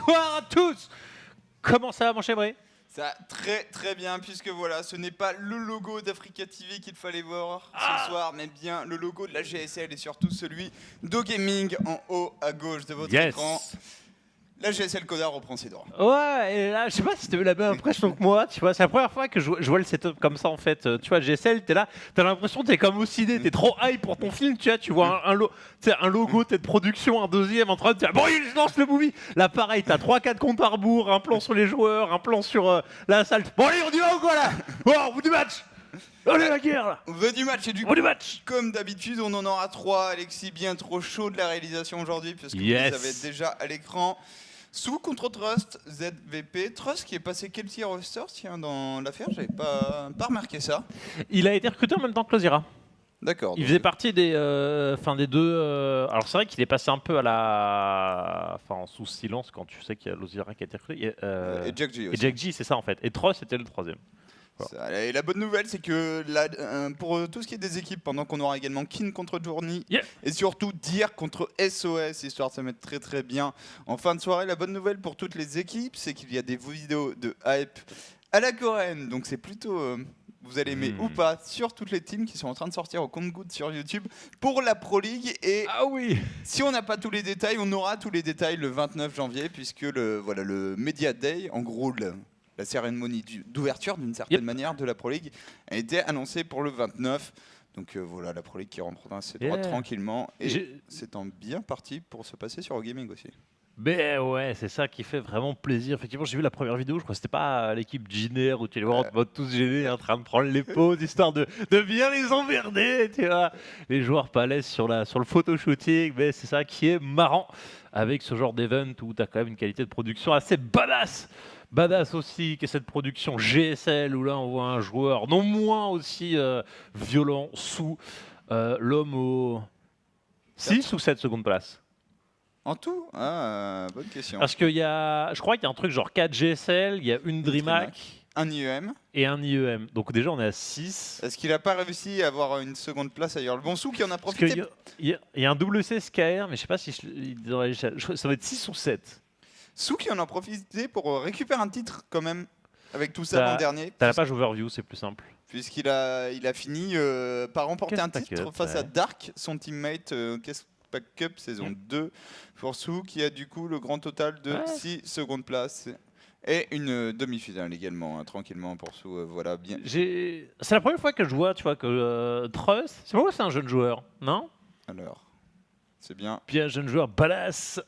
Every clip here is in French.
Bonsoir à tous. Comment ça va, mon chébré? Ça très très bien, puisque voilà, ce n'est pas le logo d'Africa TV qu'il fallait voir ce soir, mais bien le logo de la GSL et surtout celui d'OGaming en haut à gauche de votre écran. La GSL Coda reprend ses droits. Ouais, et là, je sais pas si t'as eu la même impression que moi, tu vois, c'est la première fois que je vois le setup comme ça en fait. Tu vois, GSL, t'es là, t'as l'impression que t'es comme au ciné, t'es trop hype pour ton film, tu vois un logo, t'es de production, un deuxième en train de dire bon, je lance le movie. Là, pareil, t'as 3-4 comptes à rebours, un plan sur les joueurs, un plan sur la salle. Bon, allez, on y va ou quoi là? Oh, au bout du match! Allez, la guerre là! On veut du match et du coup, comme d'habitude, on en aura 3. Alexis, bien trop chaud de la réalisation aujourd'hui, puisque vous les avez déjà à l'écran. Sous contre Trust, ZVP. Trust qui est passé quel petit roster dans l'affaire? J'avais pas remarqué ça. Il a été recruté en même temps que Lozira. D'accord. Il faisait partie des deux. Alors c'est vrai qu'il est passé un peu sous silence quand tu sais qu'il y a Lozira qui a été recruté. Et Jack G aussi. Et Jack G, c'est ça en fait. Et Tross était le troisième. Voilà. Et la bonne nouvelle, c'est que pour tout ce qui est des équipes, pendant qu'on aura également Kin contre Journey et surtout Dir contre SOS, histoire de se mettre très très bien en fin de soirée. La bonne nouvelle pour toutes les équipes, c'est qu'il y a des vidéos de hype à la coréenne. Donc c'est plutôt, vous allez aimer ou pas, sur toutes les teams qui sont en train de sortir au compte-gouttes sur YouTube pour la Pro League. Et si on n'a pas tous les détails, on aura tous les détails le 29 janvier, puisque le Media Day, en gros la cérémonie d'ouverture d'une certaine manière de la Pro League a été annoncée pour le 29. Donc voilà, la Pro League qui reprendra ses droits tranquillement. Et c'est bien parti pour se passer sur OGaming aussi. Mais ouais, c'est ça qui fait vraiment plaisir. Effectivement, j'ai vu la première vidéo, je crois que c'était pas l'équipe Giner où tu les vois en mode tous gênés en train de prendre les pauses histoire de bien les emmerder, tu vois. Les joueurs palais sur le photoshooting, mais c'est ça qui est marrant avec ce genre d'event où tu as quand même une qualité de production assez badass. Badass aussi que cette production GSL où là on voit un joueur non moins aussi violent sous l'homme au 6 ou 7 secondes place. En tout? Bonne question. Parce qu'il y a, je crois qu'il y a un truc genre 4 GSL, il y a une DreamHack, un IEM et un IEM. Donc déjà on est à 6. Est-ce qu'il n'a pas réussi à avoir une seconde place ailleurs? Le bon Sou qui en a profité. Il y a un WC SKR, mais je sais pas si ça va être 6 ou 7. Sou qui en a profité pour récupérer un titre quand même avec tout ça l'an dernier. T'as la page overview, c'est plus simple. Puisqu'il a fini par remporter un titre face à Dark, son teammate Pack Cup saison 2 pour Sou qui a du coup le grand total de 6 secondes place et une demi-finale également, tranquillement pour Sou. Voilà, bien. C'est la première fois que je vois, tu vois, que Trust, c'est moi, c'est un jeune joueur, non? Alors, c'est bien. Puis un jeune joueur badass.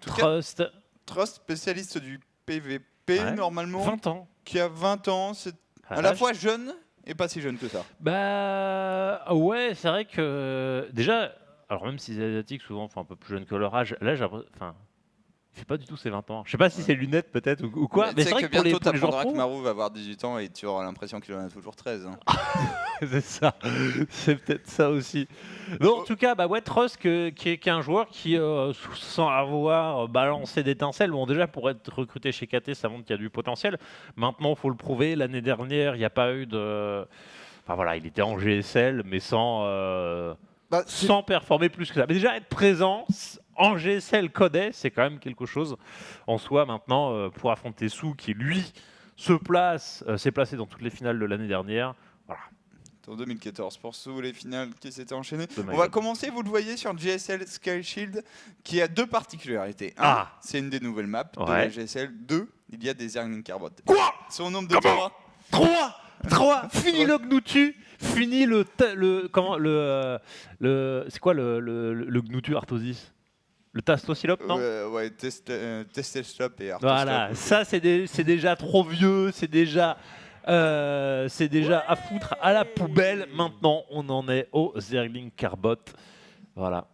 Trust, spécialiste du PVP normalement. 20 ans. Qui a 20 ans, c'est à la fois jeune et pas si jeune que ça. Bah ouais, c'est vrai que déjà, alors même si les Asiatiques souvent font un peu plus jeunes que leur âge, là j'ai il fait pas du tout ses 20 ans. Je sais pas si c'est lunettes peut-être ou quoi, mais c'est vrai que bientôt t'apprendras que Marou va avoir 18 ans et tu auras l'impression qu'il en a toujours 13. Hein. C'est ça, c'est peut-être ça aussi. Non, en tout cas, bah ouais, Trust qui est un joueur qui, sans avoir balancé d'étincelles, bon déjà pour être recruté chez KT, ça montre qu'il y a du potentiel. Maintenant, il faut le prouver. L'année dernière, il n'y a pas eu de... Enfin voilà, il était en GSL, mais sans performer plus que ça. Mais déjà, être présent en GSL codé, c'est quand même quelque chose en soi maintenant pour affronter Sou qui, lui, s'est placé dans toutes les finales de l'année dernière. Voilà. En 2014 pour Sou, les finales qui s'étaient enchaînées. On va commencer, vous le voyez, sur GSL Sky Shield qui a deux particularités. Un, c'est une des nouvelles maps de la GSL. 2, il y a des Zergling Carbot. Quoi? Son nombre de 3 Fini le Gnutu. Fini le c'est quoi le Gnutu Artosis? Le Tastosilope, non? Ouais, Testostop et Artostop. Voilà, ça c'est déjà trop vieux, c'est déjà à foutre à la poubelle. Maintenant, on en est au Zergling Carbot. Voilà.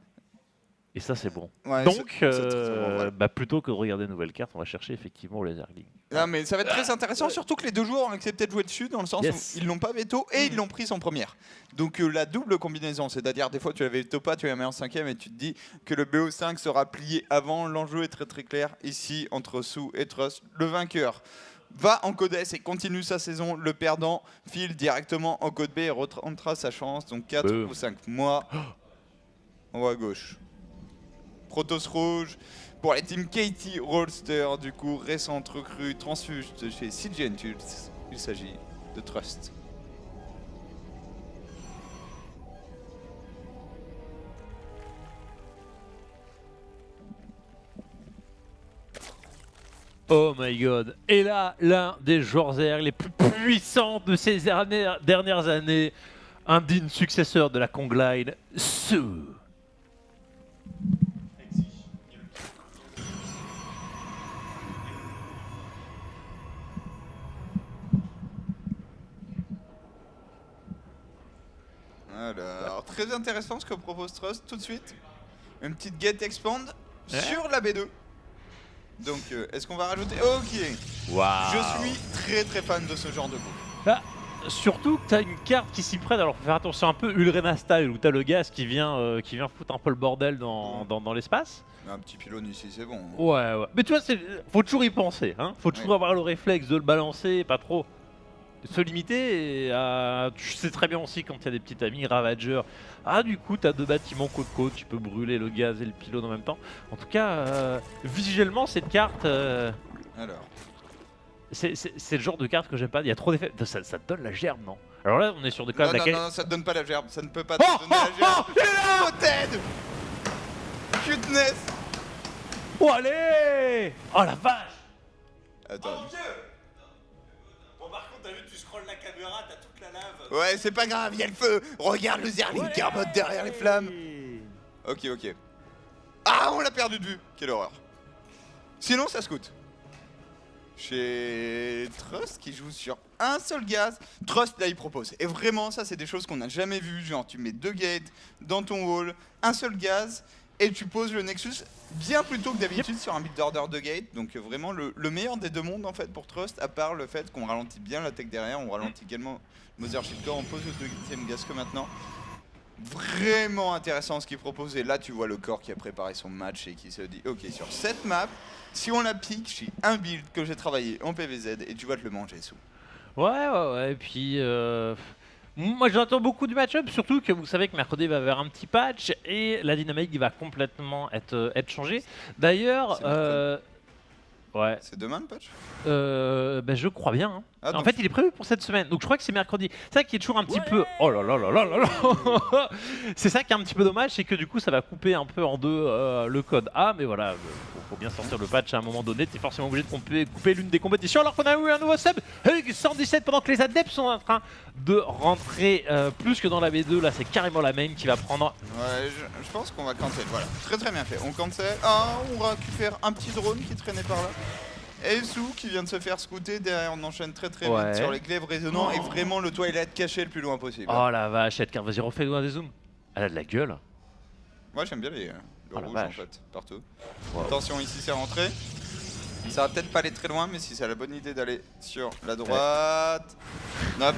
Et ça, c'est bon. Ouais, donc, bon, plutôt que de regarder une nouvelle carte, on va chercher effectivement les Zergling. Non, mais ça va être très intéressant, surtout que les deux joueurs ont accepté de jouer dessus, dans le sens où ils l'ont pas veto et ils l'ont pris en première. Donc la double combinaison, c'est-à-dire des fois tu l'avais veto pas, tu l'as mis en 5ème et tu te dis que le BO5 sera plié avant. L'enjeu est très très clair ici entre Sou et Trust. Le vainqueur va en code S et continue sa saison. Le perdant file directement en code B et rentrera sa chance. Donc 4 ou 5 mois en haut à gauche. Protoss rouge pour les teams Katie Rolster, du coup récente recrue transfuge de chez CG Tools. Il s'agit de Trust. Oh my god. Et là, l'un des joueurs Zerg les plus puissants de ces dernières années, un digne successeur de la Kongline, Su. Alors, très intéressant ce que propose Trust tout de suite. Une petite get expand sur la B2. Donc, est-ce qu'on va rajouter? Ok. Wow. Je suis très fan de ce genre de coup. Bah, surtout que t'as une carte qui s'y prête, alors faut faire attention un peu Ulrena style, où t'as le gaz qui vient foutre un peu le bordel dans l'espace. Un petit pylône ici, c'est bon. Ouais. Mais tu vois, faut toujours y penser, hein. Faut toujours avoir le réflexe de le balancer, pas trop se limiter à... Tu sais très bien aussi quand il y a des petits amis Ravager. Ah, du coup, t'as deux bâtiments côte-côte, tu peux brûler le gaz et le pylône en même temps. En tout cas, visuellement, cette carte... Alors. C'est le genre de carte que j'aime pas, il y a trop d'effets. Ça te donne la gerbe, non? Alors là, on est sur de quand même non, ça te donne pas la gerbe, ça ne peut pas te donner la gerbe. Oh, Ted Cuteness. Oh, allez. Oh, la vache. Attends. Oh mon dieu. Bon, par contre, t'as vu, tu scrolles la caméra, t'as toute la lave. Ouais, c'est pas grave, il y a le feu. Regarde le Zerling Carbot derrière les flammes. Ok. Ah, on l'a perdu de vue. Quelle horreur. Sinon, ça scoute. Chez Trust qui joue sur un seul gaz. Trust là il propose. Et vraiment ça c'est des choses qu'on n'a jamais vues. Genre tu mets 2 gates dans ton wall, un seul gaz et tu poses le Nexus bien plus tôt que d'habitude sur un build order de gate. Donc vraiment le meilleur des deux mondes en fait pour Trust, à part le fait qu'on ralentit bien la tech derrière, on ralentit également Mothership Core, on pose le deuxième gaz que maintenant. Vraiment intéressant ce qu'il propose. Et là tu vois le corps qui a préparé son match et qui se dit ok, sur cette map, si on la pique, j'ai un build que j'ai travaillé en PVZ et tu vas te le manger sous. Ouais. Et puis, moi j'entends beaucoup du match-up, surtout que vous savez que mercredi va y avoir un petit patch et la dynamique va complètement être changée. D'ailleurs, ouais. C'est demain le patch? Ben je crois bien. Hein. Ah, en fait, il est prévu pour cette semaine, donc je crois que c'est mercredi. C'est ça qui est toujours un petit peu. Oh là là là là là là. C'est ça qui est un petit peu dommage, c'est que du coup, ça va couper un peu en deux le code A, mais voilà, faut bien sortir le patch à un moment donné. T'es forcément obligé de couper l'une des compétitions. Alors qu'on a eu un nouveau sub, Hug 117, pendant que les adeptes sont en train de rentrer plus que dans la B2. Là, c'est carrément la main qui va prendre. Ouais, je pense qu'on va cancel. Voilà, très bien fait. On cancel. Ah, on récupère un petit drone qui traînait par là. Et Su qui vient de se faire scouter, derrière on enchaîne très vite sur les glaives résonnants et vraiment le toilette caché le plus loin possible. Oh la vache, cette carte, vas-y refais-nous un des zooms. Elle a de la gueule. Moi j'aime bien le rouge en fait, partout. Wow. Attention ici c'est rentré. Ça va peut-être pas aller très loin mais si c'est la bonne idée d'aller sur la droite. Hop.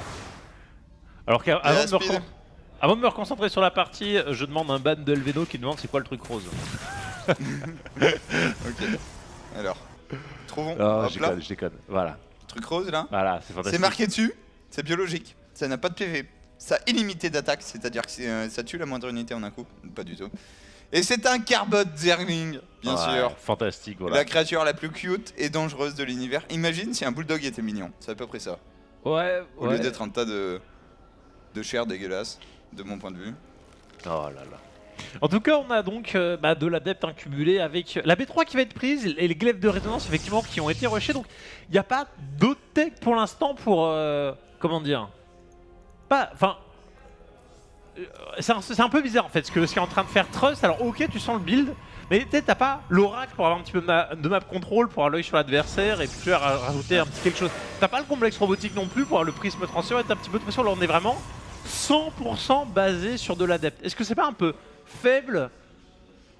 Alors qu'avant de me reconcentrer sur la partie, je demande un ban de Elveno qui demande c'est quoi le truc rose. Ok. Alors. Trouvons. Oh, je déconne. Voilà. Truc rose là. Voilà, c'est fantastique. C'est marqué dessus, c'est biologique. Ça n'a pas de PV. Ça a illimité d'attaque, c'est-à-dire que ça tue la moindre unité en un coup. Pas du tout. Et c'est un Carbot Zergling, bien sûr. Fantastique, voilà. La créature la plus cute et dangereuse de l'univers. Imagine si un bulldog était mignon. C'est à peu près ça. Ouais. Au lieu d'être un tas de chair dégueulasse, de mon point de vue. Oh là là. En tout cas, on a donc de l'adepte incubulé avec la B3 qui va être prise et les glaives de résonance effectivement qui ont été rushés. Donc il n'y a pas d'autres tech pour l'instant pour comment dire. Enfin, c'est un peu bizarre en fait ce qu'est en train de faire Trust. Alors ok, tu sens le build, mais peut-être t'as pas l'oracle pour avoir un petit peu de map control, pour avoir l'œil sur l'adversaire et puis tu vas rajouter un petit quelque chose. T'as pas le complexe robotique non plus pour avoir le prisme transfert et t'as un petit peu de pression. Là on est vraiment 100% basé sur de l'adepte. Est-ce que c'est pas un peu faible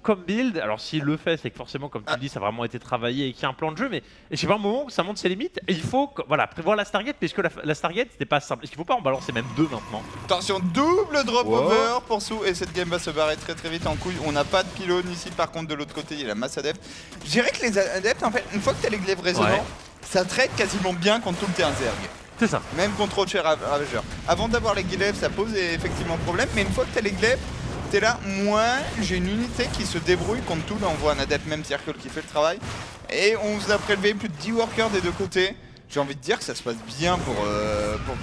comme build? Alors s'il le fait, c'est que forcément, comme tu le dis, ça a vraiment été travaillé et qu'il y a un plan de jeu, mais je sais pas, un moment où ça monte ses limites, et il faut prévoir la Stargate, puisque la Stargate c'était pas simple. Est-ce qu'il faut pas en balancer même deux maintenant? Attention, double drop over pour Su, et cette game va se barrer très vite en couille. On n'a pas de pylône ici, par contre de l'autre côté il y a la masse adepte. Je dirais que les adeptes, en fait, une fois que tu as les glaives résonnants, ça traite quasiment bien contre tout le terrain Zerg. C'est ça. Même contre Rocher Ravager. Avant d'avoir les glaives, ça pose effectivement problème, mais une fois que tu as les glaives, t'es là, moi j'ai une unité qui se débrouille contre tout, là on voit un adepte même circle qui fait le travail. Et on vous a prélevé plus de 10 workers des deux côtés. J'ai envie de dire que ça se passe bien pour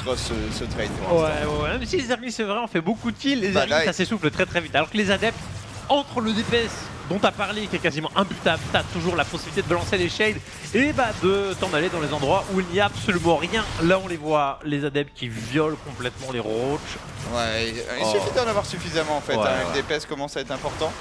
Tross ce trade. Ouais, même si les Zerglings c'est vrai on fait beaucoup de kills, les Zerglings ça s'essouffle très très vite. Alors que les adeptes, entre le DPS dont tu as parlé qui est quasiment imbutable, tu as toujours la possibilité de balancer les shades et de t'en aller dans les endroits où il n'y a absolument rien. Là on les voit, les adeptes qui violent complètement les roaches. Ouais, il suffit d'en avoir suffisamment en fait, le DPS commence à être important.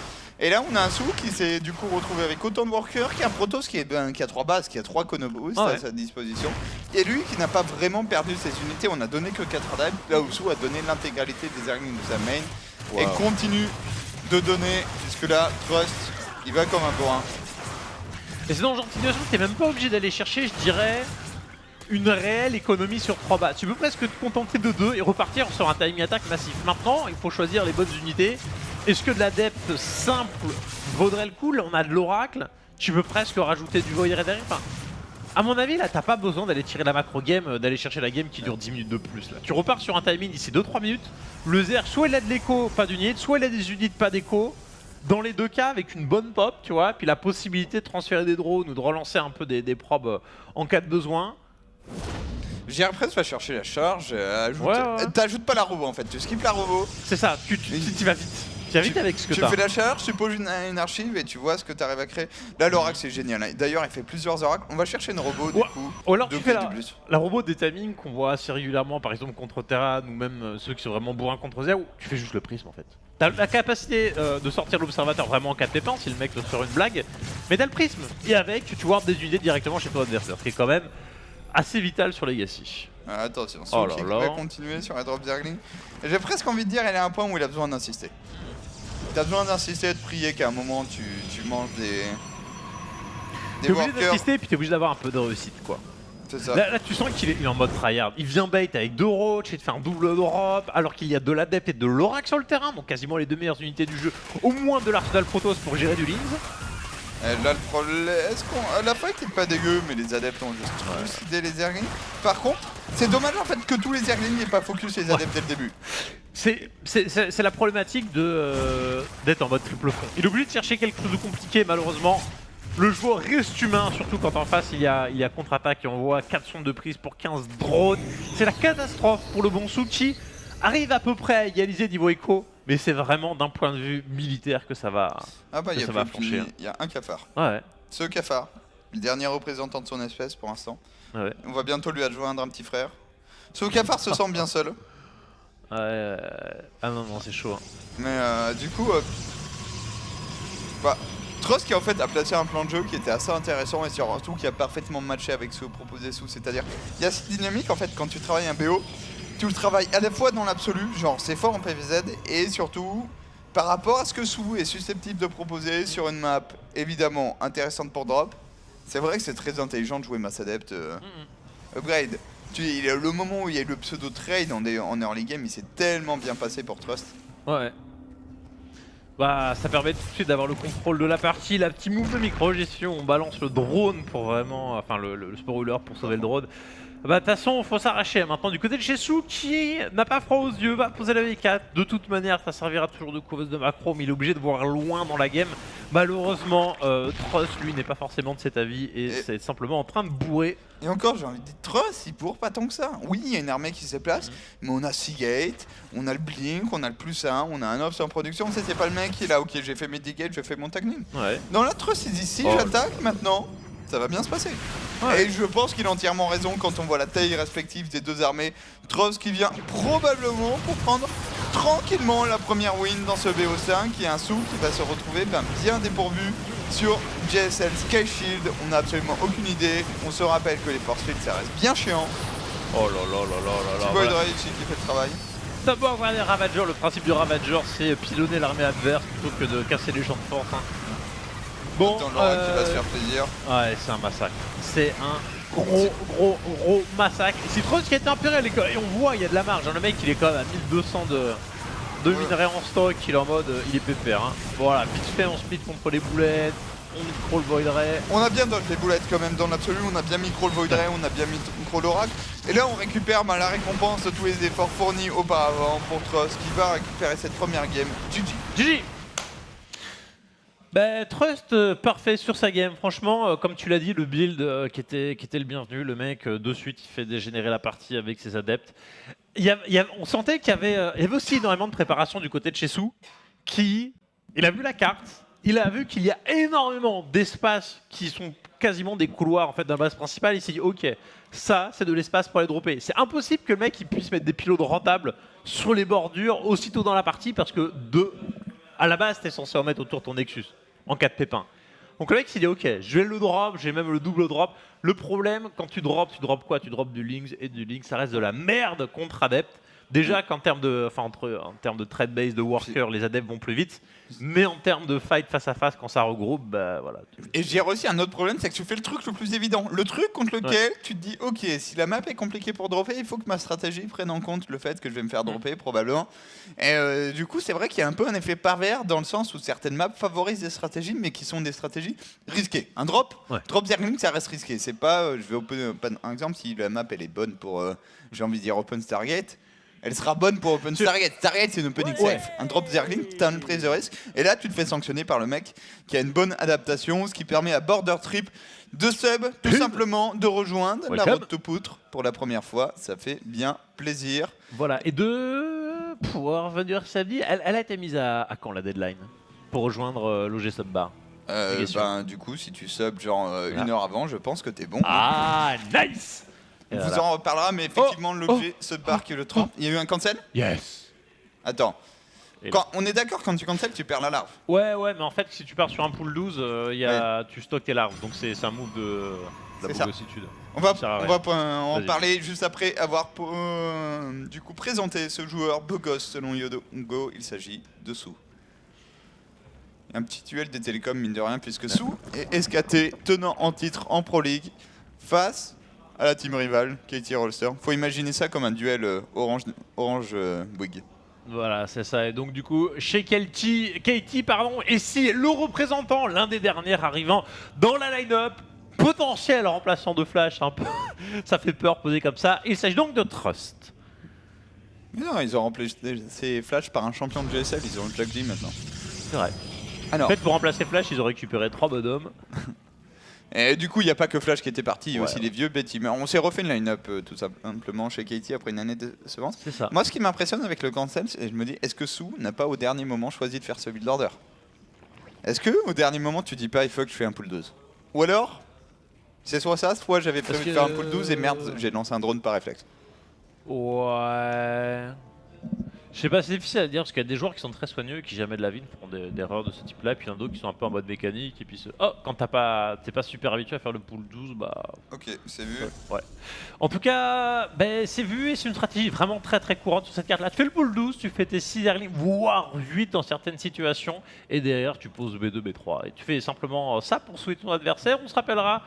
Et là on a un Sou qui s'est du coup retrouvé avec autant de workers, qui a un Protoss qui a 3 bases, qui a 3 Chronoboosts à sa disposition. Et lui qui n'a pas vraiment perdu ses unités, on a donné que 4 adeptes, là où Sou a donné l'intégralité des Zerglings de sa main et continue de donner, puisque là Trust il va comme un bourrin. Et c'est dans ce genre de situation que t'es même pas obligé d'aller chercher, je dirais, une réelle économie sur 3 bases. Tu peux presque te contenter de 2 et repartir sur un timing attack massif. Maintenant il faut choisir les bonnes unités. Est-ce que de l'adepte simple vaudrait le coup? Là on a de l'oracle, tu peux presque rajouter du void derrière. Enfin, à mon avis là t'as pas besoin d'aller tirer la macro game, d'aller chercher la game qui dure 10 minutes de plus là. Tu repars sur un timing d'ici 2-3 minutes, le Zer soit il a de l'écho, pas d'unité, soit il a des unités, pas d'écho. Dans les deux cas avec une bonne pop tu vois, puis la possibilité de transférer des drones ou de relancer un peu des probes en cas de besoin. JRPress va chercher la charge, t'ajoutes pas la robo en fait, tu skips la robo. C'est ça, tu vas vite. Tu vas vite avec ce que t'as. Tu fais la charge, tu poses une archive et tu vois ce que tu arrives à créer. Là l'oracle c'est génial, d'ailleurs il fait plusieurs oracles, on va chercher une robot du coup. Ou alors tu fais la robot des timings qu'on voit assez régulièrement par exemple contre Terran ou même ceux qui sont vraiment bourrins contre Zer, où tu fais juste le prisme en fait. T'as la capacité de sortir l'observateur vraiment en 4 pépins si le mec te sort une blague, mais t'as le prisme et avec tu vois des unités directement chez ton adversaire, ce qui est quand même assez vital sur Legacy. Attention, Soulking va continuer sur la drop Zergling. J'ai presque envie de dire il est à un point où il a besoin d'insister. T'as besoin d'insister et de prier qu'à un moment tu manges des t'es obligé d'insister et puis t'es obligé d'avoir un peu de réussite quoi. C'est ça. Là tu sens qu'il est en mode tryhard. Il vient bait avec 2 roach et de faire un double drop alors qu'il y a de l'adepte et de l'oracle sur le terrain, donc quasiment les 2 meilleures unités du jeu. Au moins de l'Arsenal Protoss pour gérer du Lings. Là le problème, est-ce qu'on... la fight est pas dégueu mais les adeptes ont juste trucidé les Zerglings. Par contre, c'est dommage en fait que tous les Zerglings n'aient pas focus les adeptes dès le début. C'est la problématique d'être en mode triple front. Il est obligé de chercher quelque chose de compliqué malheureusement. Le joueur reste humain, surtout quand en face il y a contre-attaque et on voit 4 sondes de prise pour 15 drones. C'est la catastrophe pour le bon Sou qui arrive à peu près à égaliser niveau écho. Mais c'est vraiment d'un point de vue militaire que ça va franchir. Il y a un cafard. Ouais. Ce cafard, le dernier représentant de son espèce pour l'instant. Ouais. On va bientôt lui adjoindre un petit frère. Ce cafard se sent bien seul. Ouais. Ah non, c'est chaud. Hein. Mais du coup, Tross qui en fait a placé un plan de jeu qui était assez intéressant et surtout qui a parfaitement matché avec ce proposé Sou. C'est-à-dire, il y a cette dynamique en fait quand tu travailles un BO. Tu le travailles à la fois dans l'absolu, genre c'est fort en PVZ, et surtout par rapport à ce que Sou est susceptible de proposer sur une map évidemment intéressante pour drop. C'est vrai que c'est très intelligent de jouer Mass Adept Upgrade. Le moment où il y a eu le pseudo trade en early game, il s'est tellement bien passé pour Trust. Ouais. Bah ça permet tout de suite d'avoir le contrôle de la partie, la petite move de micro-gestion, on balance le drone pour vraiment, enfin le spoiler pour sauver le drone. Bah de toute façon faut s'arracher maintenant du côté de chez Sou qui n'a pas froid aux yeux, va poser la V4. De toute manière ça servira toujours de couveuse de macro mais il est obligé de voir loin dans la game. Malheureusement Trust lui n'est pas forcément de cet avis et c'est simplement en train de bourrer. Et encore j'ai envie de dire Trust il bourre pas tant que ça. Oui il y a une armée qui se déplace mais on a Seagate, on a le Blink, on a le +1, on a un Ops en production. C'est pas le mec qui est là ok j'ai fait mes Digate, j'ai fait mon Tagnim. Dans la Trust il dit si j'attaque maintenant ça va bien se passer. Et je pense qu'il a entièrement raison quand on voit la taille respective des deux armées. Tross qui vient probablement pour prendre tranquillement la première win dans ce BO5 et un Sou qui va se retrouver bien dépourvu sur JSL Sky Shield. On n'a absolument aucune idée. On se rappelle que les force fields ça reste bien chiant. Oh là là là là là là. Thibaut Edrey ici qui fait le travail. D'abord voir les Ravagers, le principe du Ravager c'est pilonner l'armée adverse plutôt que de casser les champs de force. Hein. Bon, qui va se faire plaisir. Ouais, c'est un massacre. C'est un gros massacre. C'est trop ce qui a été impérial et on voit il y a de la marge. Hein. Le mec il est quand même à 1200 de minerais en stock. Il est en mode il est pépère. Hein. Bon, voilà, vite fait on split contre les boulettes. on micro le Void Ray. On a bien dodge les boulettes quand même dans l'absolu, on a bien micro le Void Ray, on a bien micro l'Oracle. Et là on récupère la récompense de tous les efforts fournis auparavant pour Trust qui va récupérer cette première game. GG. GG. Bah, Trust, parfait sur sa game. Franchement, comme tu l'as dit, le build qui était le bienvenu. Le mec, de suite, il fait dégénérer la partie avec ses adeptes. On sentait qu'il y avait aussi énormément de préparation du côté de Chesu. Il a vu la carte, il a vu qu'il y a énormément d'espaces qui sont quasiment des couloirs en fait, dans la base principale. Il s'est dit, ok, ça, c'est de l'espace pour aller dropper. C'est impossible que le mec il puisse mettre des pilotes rentables sur les bordures aussitôt dans la partie parce que à la base, t'es censé en mettre autour de ton Nexus en cas de pépin. Donc le mec s'est dit ok, je vais le drop, j'ai même le double drop. Le problème, quand tu drops quoi? Tu drops du Lynx et du Lynx, ça reste de la merde contre Adept. Déjà qu'en termes de, en termes de trade base, de worker, les adeptes vont plus vite. Mais en termes de fight face à face, quand ça regroupe, bah voilà. Et j'ai aussi un autre problème, c'est que tu fais le truc le plus évident. Le truc contre lequel tu te dis, ok, si la map est compliquée pour dropper, il faut que ma stratégie prenne en compte le fait que je vais me faire dropper probablement. Et du coup, c'est vrai qu'il y a un peu un effet pervers dans le sens où certaines maps favorisent des stratégies, mais qui sont des stratégies risquées. Un drop, drop Zergling, ça reste risqué. C'est pas, je vais open un exemple, si la map elle est bonne pour, j'ai envie de dire Open Stargate. Elle sera bonne pour Open Stargate. Stargate, c'est une opening safe. Un drop Zergling, t'as une prise de risque. Et là, tu te fais sanctionner par le mec qui a une bonne adaptation, ce qui permet à Border Trip de sub, tout simplement, de rejoindre la route de poutre pour la première fois. Ça fait bien plaisir. Voilà, et de pouvoir venir samedi, elle a été mise à quand la deadline pour rejoindre l'OG Subbar? Du coup, si tu sub genre une heure avant, je pense que t'es bon. Ah, nice! On vous en reparlera, mais effectivement, l'objet se barque le 30. Il y a eu un cancel? Yes. Attends. On est d'accord, quand tu cancel, tu perds la larve. Ouais, mais en fait, si tu pars sur un pool 12, tu stockes tes larves. Donc c'est un move de la bogossitude. On va en parler juste après avoir du coup présenté ce joueur beau gosse selon Yodo-Go. Il s'agit de Sou. Un petit duel des télécoms, mine de rien, puisque Sou est SKT, tenant en titre en Pro League, face à la team rivale, KT Rolster. Faut imaginer ça comme un duel Orange Bouygues. Voilà, c'est ça. Et donc du coup, chez KT, pardon, et si le représentant, l'un des derniers arrivant dans la line-up, potentiel remplaçant de Flash, un peu, ça fait peur poser comme ça. Il s'agit donc de Trust. Mais non, ils ont remplacé ces Flash par un champion de GSL, ils ont le Jack G maintenant. C'est vrai. Alors, en fait, pour remplacer Flash, ils ont récupéré 3 bonhommes. Et du coup, il n'y a pas que Flash qui était parti, il y a aussi les vieux B-teamers. On s'est refait une line-up tout simplement chez KT après une année de semence. C'est ça. Moi, ce qui m'impressionne avec le cancel, c'est je me dis, est-ce que Sou n'a pas au dernier moment choisi de faire ce build order? Est-ce que au dernier moment, tu dis pas, il faut que je fais un pool 12? Ou alors, c'est soit ça, soit j'avais prévu de faire un pool 12 et merde, j'ai lancé un drone par réflexe. Ouais. Je sais pas, c'est difficile à dire parce qu'il y a des joueurs qui sont très soigneux et qui jamais de la vie font des erreurs de ce type-là, et puis il y en a d'autres qui sont un peu en mode mécanique et puis quand t'es pas super habitué à faire le pool 12, bah. Ok, c'est vu. Ouais. En tout cas, c'est vu et c'est une stratégie vraiment très très courante sur cette carte-là. Tu fais le pool 12, tu fais tes 6 airlings, voire 8 dans certaines situations, et derrière tu poses B2, B3. Et tu fais simplement ça pour souhaiter ton adversaire. On se rappellera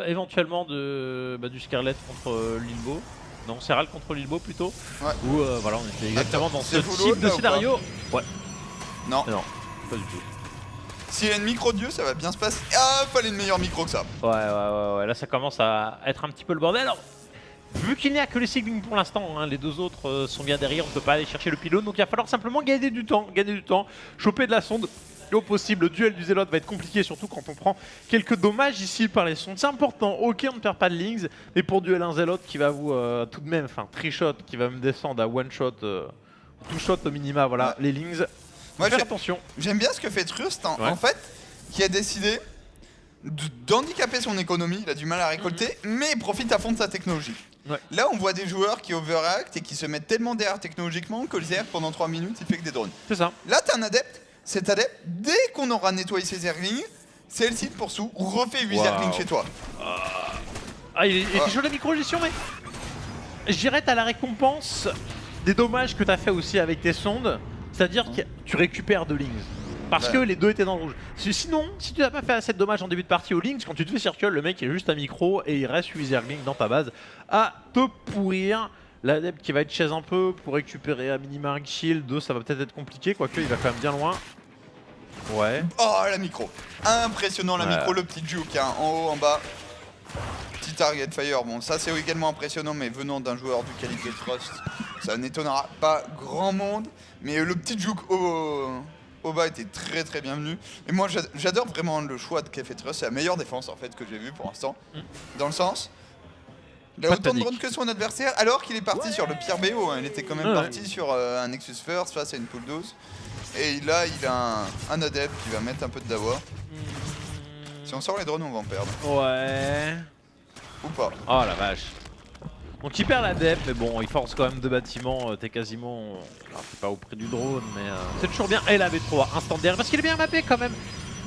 éventuellement du Scarlet contre Limbo. Non, Serral contre Lilbo plutôt. Ouais. Où voilà, on était exactement dans ce type de scénario. Ouais. Non, pas du tout. S'il y a une micro-dieu, ça va bien se passer. Ah, fallait une meilleure micro que ça. Ouais. Là, ça commence à être un petit peu le bordel. Alors, vu qu'il n'y a que les Sigling pour l'instant, hein, les deux autres sont bien derrière, on ne peut pas aller chercher le pylône. Donc, il va falloir simplement gagner du temps, choper de la sonde. Et au possible, le duel du Zélote va être compliqué, surtout quand on prend quelques dommages ici par les sondes. C'est important, ok, on ne perd pas de Lynx, mais pour duel un Zélote qui va vous tout de même, tri-shot, qui va me descendre à one-shot, two-shot au minima, voilà, les Lynx. Moi, faire attention. J'aime bien ce que fait Trust, en fait, qui a décidé d'handicaper son économie, il a du mal à récolter, mais il profite à fond de sa technologie. Là, on voit des joueurs qui overactent et qui se mettent tellement derrière technologiquement que le ZR, pendant 3 minutes, il fait que des drones. C'est ça. Là, t'as un adepte. Cet adepte, dès qu'on aura nettoyé ses Zerglings, c'est le site pour Sou, refait 8 Zerglings chez toi. Il était chaud la micro-gestion, mais je dirais t'as la récompense des dommages que t'as fait aussi avec tes sondes, c'est-à-dire que tu récupères de Lynx. Parce que les deux étaient dans le rouge. Sinon, si tu n'as pas fait assez de dommages en début de partie au Lynx, quand tu te fais circle, le mec est juste à micro et il reste 8 Zerglings dans ta base à te pourrir. L'adepte qui va être chaise un peu pour récupérer à minima un shield, 2 ça va peut-être être compliqué, quoique il va quand même bien loin. Ouais. Oh la micro. Impressionnant la micro, le petit juke hein, en haut, en bas. Petit target fire, bon ça c'est également impressionnant mais venant d'un joueur du calibre de Trust, ça n'étonnera pas grand monde. Mais le petit juke au bas était très très bienvenu. Et moi j'adore vraiment le choix de Café Trust, c'est la meilleure défense en fait que j'ai vue pour l'instant. Dans le sens, il a autant de drones que son adversaire alors qu'il est parti sur le pire BO, hein. Il était quand même parti sur un Nexus First face à une pool 12. Et là il a un adepte qui va mettre un peu de dawa. Si on sort les drones on va en perdre. Ouais. Ou pas. Oh la vache. Donc il perd l'adepte, mais bon, il force quand même 2 bâtiments, t'es quasiment... Alors c'est pas auprès du drone, mais c'est toujours bien. Et la B3, instant derrière, parce qu'il est bien mappé quand même.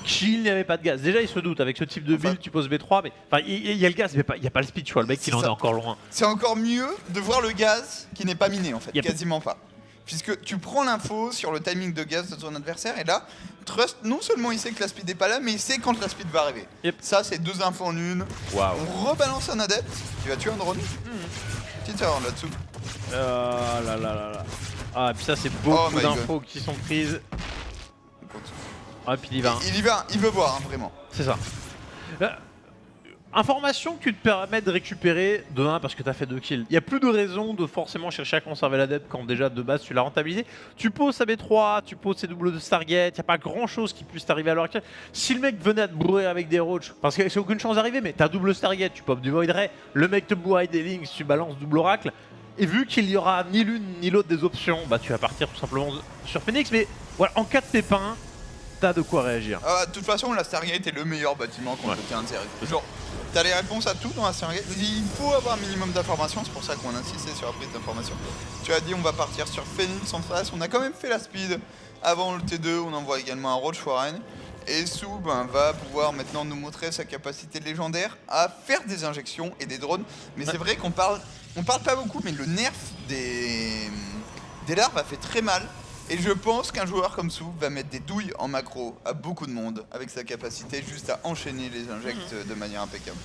Qu'il n'y avait pas de gaz. Déjà il se doute, avec ce type de build tu poses B3, mais... Enfin il y a le gaz, mais il n'y a pas le speed, tu vois, le mec il en est encore loin. C'est encore mieux de voir le gaz qui n'est pas miné en fait, quasiment pas. Puisque tu prends l'info sur le timing de gaz de ton adversaire et là, Trust, non seulement il sait que la speed n'est pas là, mais il sait quand la speed va arriver. Ça, c'est 2 infos en une. On rebalance un adepte qui va tuer un drone. Petite erreur là-dessous. Ah, et puis ça, c'est beaucoup d'infos qui sont prises. Ah, et puis il y va. Il veut voir, hein, vraiment. C'est ça. Information qui te permet de récupérer de 1 parce que t'as fait 2 kills. Il n'y a plus de raison de forcément chercher à conserver l'adepte quand déjà de base tu l'as rentabilisé. Tu poses sa B3, tu poses ses doubles de Stargate, il n'y a pas grand chose qui puisse t'arriver à l'heure actuelle. Si le mec venait à te bourrer avec des roaches, parce que c'est aucune chance d'arriver, mais t'as double Stargate, tu popes du Void Ray, le mec te bourre avec des links, tu balances double Oracle. Et vu qu'il n'y aura ni l'une ni l'autre des options, bah tu vas partir tout simplement sur Phoenix. Mais voilà, en cas de pépin, t'as de quoi réagir. De toute façon, la Stargate est le meilleur bâtiment contre le terrain de série. Genre, t'as les réponses à tout dans la Stargate. Il faut avoir un minimum d'informations, c'est pour ça qu'on insistait sur la prise d'informations. Tu as dit on va partir sur Phoenix en face, on a quand même fait la speed avant le T2, on envoie également un Roach Warren. Et Sou va pouvoir maintenant nous montrer sa capacité légendaire à faire des injections et des drones. Mais c'est vrai qu'on parle pas beaucoup, mais le nerf des larves a fait très mal. Et je pense qu'un joueur comme Sou va mettre des douilles en macro à beaucoup de monde avec sa capacité juste à enchaîner les injects de manière impeccable.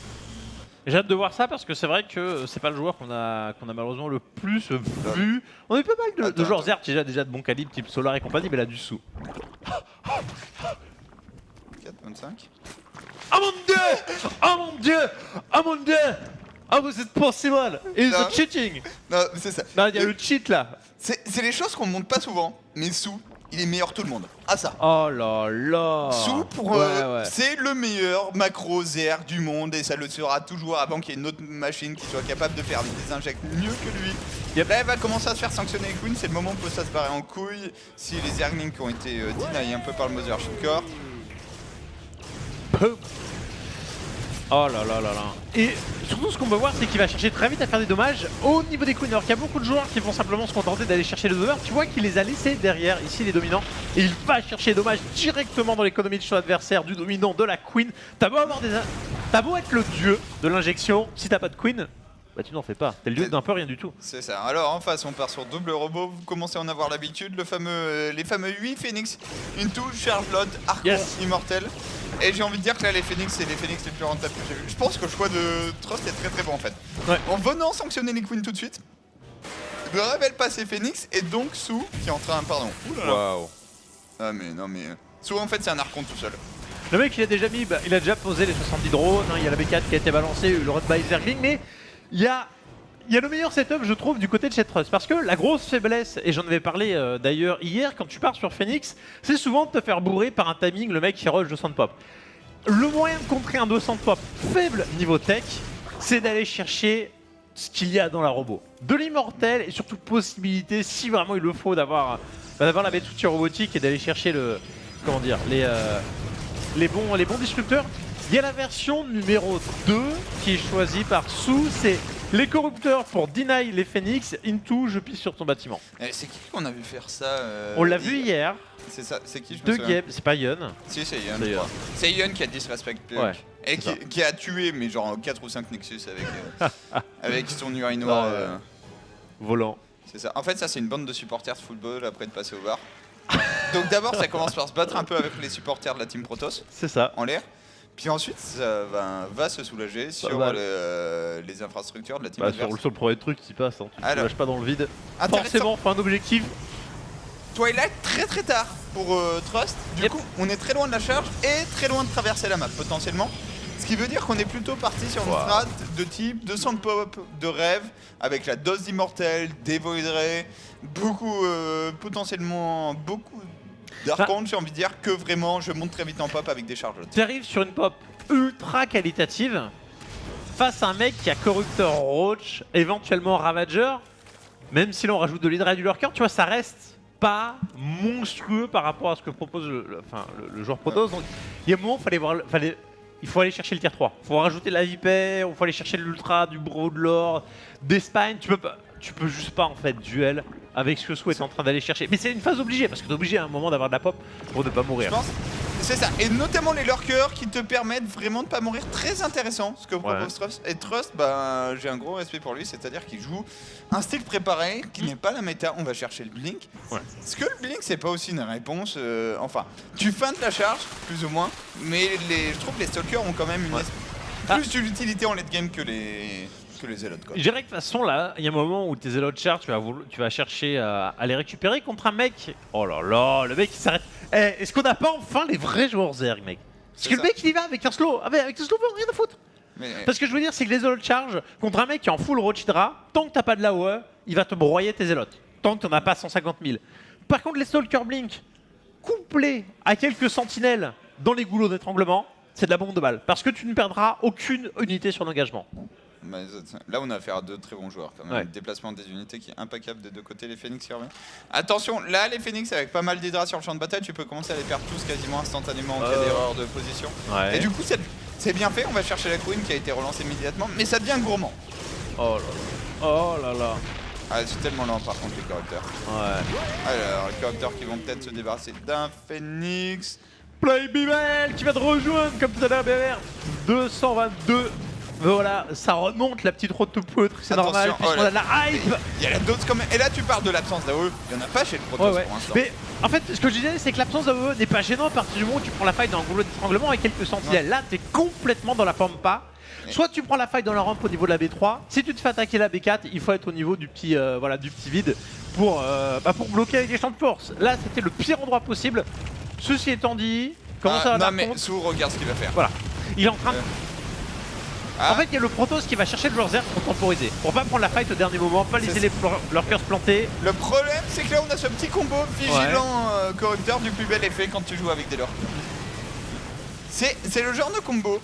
J'ai hâte de voir ça parce que c'est vrai que c'est pas le joueur qu'on a malheureusement le plus vu. On a eu pas mal de joueurs Zerg déjà de bon calibre type Solar et compagnie, mais là du Sou. 4,25. Oh mon dieu! Oh mon dieu! Oh mon dieu! How was it possible? It's cheating! Non, c'est ça. Non, il y a le cheat là. C'est les choses qu'on ne montre pas souvent, mais Sou, il est meilleur que tout le monde. Ah ça. Oh là là. Sou, c'est le meilleur macro Zerg du monde et ça le sera toujours avant qu'il y ait une autre machine qui soit capable de faire des injects mieux que lui. Là, elle va commencer à se faire sanctionner avec Queen, c'est le moment où ça se barrer en couille si les Zerglings ont été deny un peu par le Mother Shipcore. Oh là là là là. Et surtout ce qu'on peut voir c'est qu'il va chercher très vite à faire des dommages au niveau des queens. Alors qu'il y a beaucoup de joueurs qui vont simplement se contenter d'aller chercher les dommages. Tu vois qu'il les a laissés derrière, ici les dominants. Et il va chercher les dommages directement dans l'économie de son adversaire, du dominant, de la queen. T'as beau être le dieu de l'injection, si t'as pas de queen, bah tu n'en fais pas. T'es le dieu d'un peu rien du tout. C'est ça. Alors en face on part sur double robot, vous commencez à en avoir l'habitude, les fameux 8 Phoenix, une touche, Charge Load, Archon, Immortel. Et j'ai envie de dire que là les Phoenix c'est les Phoenix les plus rentables que j'ai vu. Je pense que le choix de Trust est très très bon en fait. En venant sanctionner les Queens tout de suite, ne révèle pas ses Phoenix et donc Sou qui est en train... Pardon. Waouh. Ah mais non mais... Sou en fait c'est un Archon tout seul. Le mec il a déjà mis, il a déjà posé les 70 drones, il y a la B4 qui a été balancée, le run by Zergling, mais il y a le meilleur setup je trouve du côté de chez Trust parce que la grosse faiblesse, et j'en avais parlé d'ailleurs hier, quand tu pars sur Phoenix, c'est souvent de te faire bourrer par un timing le mec qui rush 200 pop. Le moyen de contrer un 200 pop faible niveau tech, c'est d'aller chercher ce qu'il y a dans la robot. De l'immortel et surtout possibilité, si vraiment il le faut, d'avoir la B2 robotique et d'aller chercher le... comment dire, les bons disrupteurs. Il y a la version numéro 2 qui est choisie par Sou, c'est les corrupteurs pour deny les Phoenix into je pisse sur ton bâtiment. C'est qui qu'on a vu faire ça On l'a vu hier. C'est ça, c'est qui je me Deux souviens. games, c'est pas Yun. Si c'est Yun. C'est Yun qui a disrespect Puck. Et qui a tué mais genre 4 ou 5 Nexus avec son urinoir volant. C'est ça. En fait ça c'est une bande de supporters de football après de passer au bar. Donc d'abord ça commence par se battre un peu avec les supporters de la team Protoss. C'est ça. En l'air. Puis ensuite, ça va se soulager sur les infrastructures de la team adverse. Sur le premier truc qui passe, hein. Tu te lâches pas dans le vide. Forcément, faut un objectif. Twilight très très tard pour Trust. Du coup, on est très loin de la charge et très loin de traverser la map potentiellement. Ce qui veut dire qu'on est plutôt parti sur une strat de type 200 de pop, de rêve, avec la dose d'immortel, des Void Ray, beaucoup, potentiellement beaucoup d'archons, j'ai envie de dire, que vraiment je monte très vite en pop avec des charges. Tu arrives sur une pop ultra qualitative face à un mec qui a Corruptor Roach, éventuellement Ravager, même si l'on rajoute de l'Hydra et du Lurker, tu vois, ça reste pas monstrueux par rapport à ce que propose le joueur Protoss. Donc il y a un moment, il faut aller chercher le tier 3. Il faut rajouter la vipère, il faut aller chercher l'ultra, du Broadlord, des spines. Tu peux juste pas en fait duel avec ce que Sou est en train d'aller chercher. Mais c'est une phase obligée parce que t'es obligé à un moment d'avoir de la pop pour ne pas mourir. Je pense, c'est ça. Et notamment les lurkers qui te permettent vraiment de pas mourir. Très intéressant ce que propose Trust. Et Trust, bah, j'ai un gros respect pour lui, c'est-à-dire qu'il joue un style préparé qui n'est pas la méta. On va chercher le blink. Parce que le blink, c'est pas aussi une réponse. Enfin, tu feintes la charge, plus ou moins. Mais je trouve que les stalkers ont quand même plus d'utilité en late game que les zélotes. Je dirais que de toute façon, là, il y a un moment où tes zélotes charge, tu vas chercher à les récupérer contre un mec. Oh là là, le mec il s'arrête. Est-ce qu'on n'a pas enfin les vrais joueurs Zerg, mec? Parce que le mec il y va avec un slow, avec un slow, rien à foutre. Parce que je veux dire, c'est que les zélotes charge contre un mec qui est en full Roach Hydra, tant que t'as pas de la OE, il va te broyer tes zélotes. Tant que t'en as pas 150 000. Par contre, les Stalker Blink, couplés à quelques sentinelles dans les goulots d'étranglement, c'est de la bombe de balle. Parce que tu ne perdras aucune unité sur l'engagement. Là, on a affaire à deux très bons joueurs quand même. Le déplacement des unités qui est impeccable des deux côtés. Les Phoenix qui reviennent. Attention, là, les Phoenix avec pas mal d'Hydra sur le champ de bataille, tu peux commencer à les perdre tous quasiment instantanément en cas d'erreur de position. Et du coup, c'est bien fait. On va chercher la Queen qui a été relancée immédiatement, mais ça devient gourmand. Oh là là. Oh là là. Ah, c'est tellement lent par contre les corrupteurs. Alors, les corrupteurs qui vont peut-être se débarrasser d'un Phoenix. Play Bibel qui va te rejoindre comme tout à l'heure, BR. 222. Voilà, ça remonte la petite road to poutre, c'est normal, puisqu'on a de la hype. Il y a la dose quand même. Et là tu parles de l'absence d'AOE, il n'y en a pas chez le Protoss pour l'instant. Mais en fait, ce que je disais, c'est que l'absence d'AOE n'est pas gênant à partir du moment où tu prends la fight dans un goulot d'étranglement avec quelques sentinelles. Là, t'es complètement dans la forme pas. Soit tu prends la fight dans la rampe au niveau de la B3, si tu te fais attaquer la B4, il faut être au niveau du petit, du petit vide pour bloquer avec les champs de force. Là, c'était le pire endroit possible. Ceci étant dit, comment ça va? Non mais Sou, regarde ce qu'il va faire. Voilà, il est en train de... En fait, il y a le Protoss qui va chercher le joueur Zerg pour temporiser. Pour pas prendre la fight au dernier moment, pas laisser les lurkers se planter. Le problème, c'est que là, on a ce petit combo vigilant corrupteur du plus bel effet quand tu joues avec des lurkers. C'est le genre de combo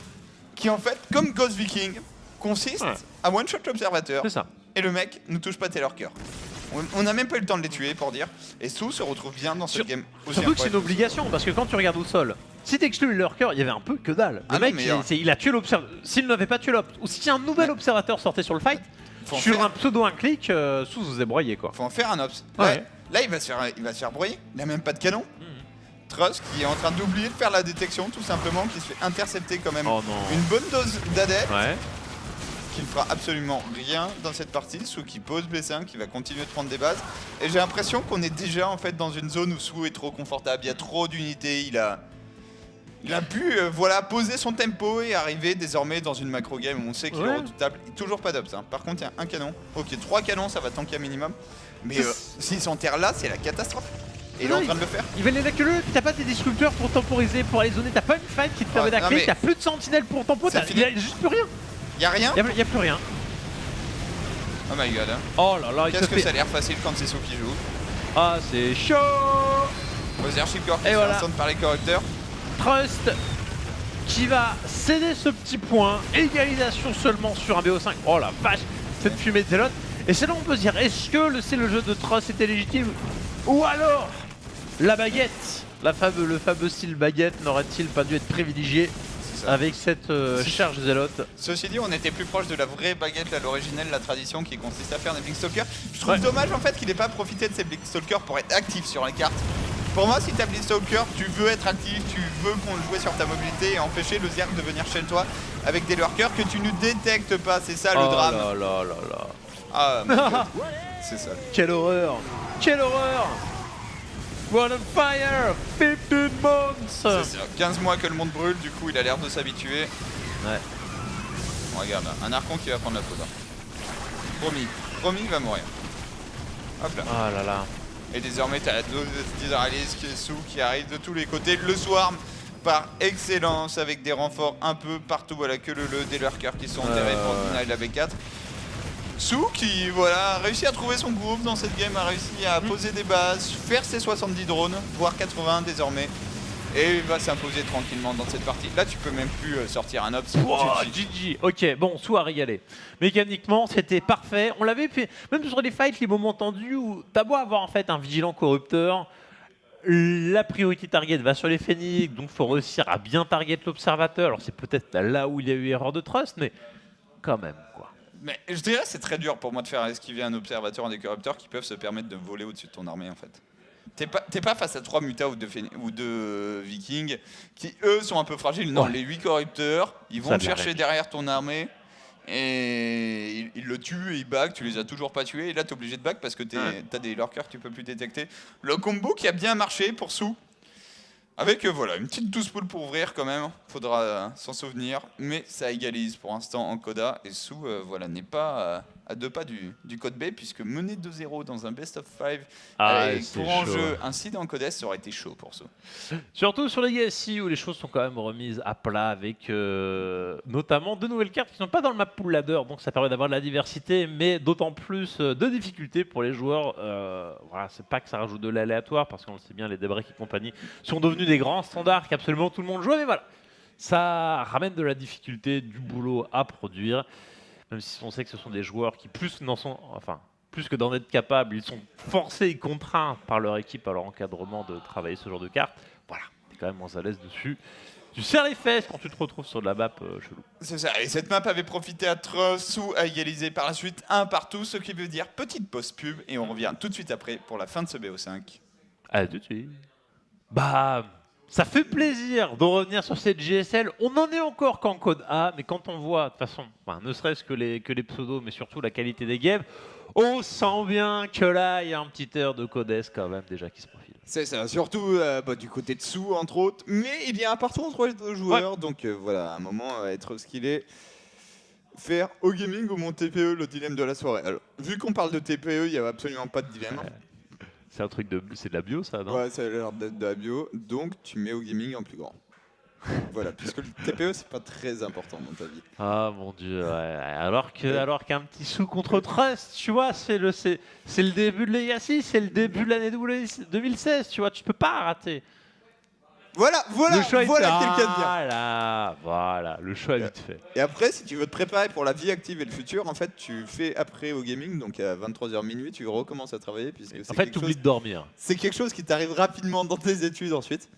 qui, en fait, comme Ghost Viking, consiste à one-shot l'observateur. C'est ça. Et le mec ne touche pas tes lurkers. On n'a même pas eu le temps de les tuer pour dire. Et Sou se retrouve bien dans ce game. Surtout que c'est une obligation, parce que quand tu regardes au sol, si t'exclus le lurker, il y avait un peu que dalle. Le mec, il a tué l'observateur. S'il n'avait pas tué l'observateur, ou si un nouvel observateur sortait sur le fight, sur un pseudo un clic, Sou vous est broyé quoi. Faut en faire un ops. Là, il va se faire broyer. Il a même pas de canon. Trust qui est en train d'oublier de faire la détection tout simplement, qui se fait intercepter quand même une bonne dose d'adeptes. Qui ne fera absolument rien dans cette partie. Sou qui pose B5, qui va continuer de prendre des bases. Et j'ai l'impression qu'on est déjà en fait dans une zone où Sou est trop confortable. Il y a trop d'unités. Il a pu poser son tempo et arriver désormais dans une macro game où on sait qu'il est redoutable. Toujours pas d'obs. Par contre, il y a un canon. Ok, 3 canons, ça va tanker un minimum. Mais s'il s'enterre là, c'est la catastrophe. Et il est en train de le faire. Il va les laculer, t'as pas tes disrupteurs pour temporiser, pour aller zoner, t'as pas une fight qui te permet d'accueillir, t'as plus de sentinelles pour tempo, il y a juste plus rien. Y'a rien? Y'a plus rien. Oh my god. Oh là là, qu'est-ce que ça a l'air facile quand c'est Sou qui joue. Ah, c'est chaud. Mothership Core qui se fait par les corrupteurs. Trust qui va céder ce petit point. Égalisation seulement sur un BO5. Oh la vache, cette fumée de zélote. Et c'est là où on peut se dire, est-ce que le jeu de Trust était légitime? Ou alors, la baguette, le fameux style baguette n'aurait-il pas dû être privilégié avec cette charge zélote? Ceci dit, on était plus proche de la vraie baguette, l'originelle, la tradition qui consiste à faire des Blinkstalkers. Je trouve dommage en fait qu'il n'ait pas profité de ces Blinkstalkers pour être actif sur les cartes. Pour moi, si t'as Blinkstalker, tu veux être actif, tu veux qu'on le joue sur ta mobilité et empêcher le Zerg de venir chez toi avec des lurkers que tu ne détectes pas. C'est ça le drame. Oh là là là là. Ah, c'est ça. Quelle horreur! Quelle horreur! What a fire! 15 months! C'est ça, 15 mois que le monde brûle, du coup il a l'air de s'habituer. Ouais. On regarde là, un Archon qui va prendre la faute. Promis, il va mourir. Hop là. Oh là là. Et désormais, tu as Desiralis qui est sous, qui arrive de tous les côtés. Le Swarm par excellence avec des renforts un peu partout. Voilà que des lurkers qui sont enterrés pour deny la B4. Sou qui voilà, a réussi à trouver son groove dans cette game, a réussi à poser des bases, faire ses 70 drones, voire 80 désormais. Et il va s'imposer tranquillement dans cette partie. Là, tu peux même plus sortir un ops. Wow, GG. Ok, bon, Sou a régalé. Mécaniquement, c'était parfait. On l'avait fait, même sur les fights, les moments tendus où t'as beau avoir en fait un vigilant corrupteur, la priorité target va sur les phénix, donc faut réussir à bien target l'observateur. Alors c'est peut-être là où il y a eu erreur de trust, mais quand même, quoi. Mais je dirais c'est très dur pour moi de faire esquiver un observateur et des corrupteurs qui peuvent se permettre de voler au-dessus de ton armée en fait. T'es pas face à 3 mutas ou 2 vikings qui eux sont un peu fragiles. Non, les 8 corrupteurs, ils vont te chercher derrière ton armée et ils le tuent et ils back, tu les as toujours pas tués et là t'es obligé de back parce que t'as des lurkers que tu peux plus détecter. Le combo qui a bien marché pour Sou. Avec voilà, une petite 12 poules pour ouvrir quand même, faudra s'en souvenir, mais ça égalise pour l'instant en Coda et Sou voilà, n'est pas à 2 pas du code B puisque mener 2-0 dans un best of 5 avec pour enjeu un seed en Codes, ça aurait été chaud pour Sou. Surtout sur les GSI où les choses sont quand même remises à plat avec notamment 2 nouvelles cartes qui ne sont pas dans le map pool ladder, donc ça permet d'avoir de la diversité mais d'autant plus de difficultés pour les joueurs. Voilà, c'est pas que ça rajoute de l'aléatoire parce qu'on le sait bien, les Daybreak et compagnie sont devenus des grands standards qu'absolument tout le monde joue, mais voilà, ça ramène de la difficulté, du boulot à produire, même si on sait que ce sont des joueurs qui plus que d'en être capables, ils sont forcés et contraints par leur équipe, par leur encadrement de travailler ce genre de cartes. Voilà, t'es quand même moins à l'aise dessus. Tu serres les fesses quand tu te retrouves sur de la map chelou. C'est ça, et cette map avait profité à Trust, Sou a égalisé par la suite un partout, ce qui veut dire petite pause pub, et on revient tout de suite après pour la fin de ce BO5. Allez, tout de suite. Bah, ça fait plaisir de revenir sur cette GSL. On en est encore qu'en code A, mais quand on voit, de toute façon, ne serait-ce que les pseudos, mais surtout la qualité des games, on sent bien que là, il y a un petit air de Codes quand même déjà qui se profile. C'est ça, surtout du côté de Sou, entre autres, mais il y a un partout entre les deux joueurs, donc voilà, à un moment, être skillé. Faire au gaming ou mon TPE, le dilemme de la soirée. Alors, vu qu'on parle de TPE, il n'y a absolument pas de dilemme. C'est un truc c'est de la bio, ça, non? Ouais, ça a l'air d'être de la bio, donc tu mets au gaming en plus grand. Voilà, puisque le TPE, c'est pas très important dans ta vie. Ah mon dieu, ouais. Alors qu'un petit Sou contre Trust, tu vois, c'est le début de Legacy, c'est le début de l'année 2016, tu vois, tu peux pas rater. Voilà quelqu'un de bien. Voilà, le choix est vite fait. Et après, si tu veux te préparer pour la vie active et le futur, en fait, tu fais après au gaming, donc à 23h minuit, tu recommences à travailler. Puisque en fait, tu oublies de dormir. C'est quelque chose qui t'arrive rapidement dans tes études ensuite.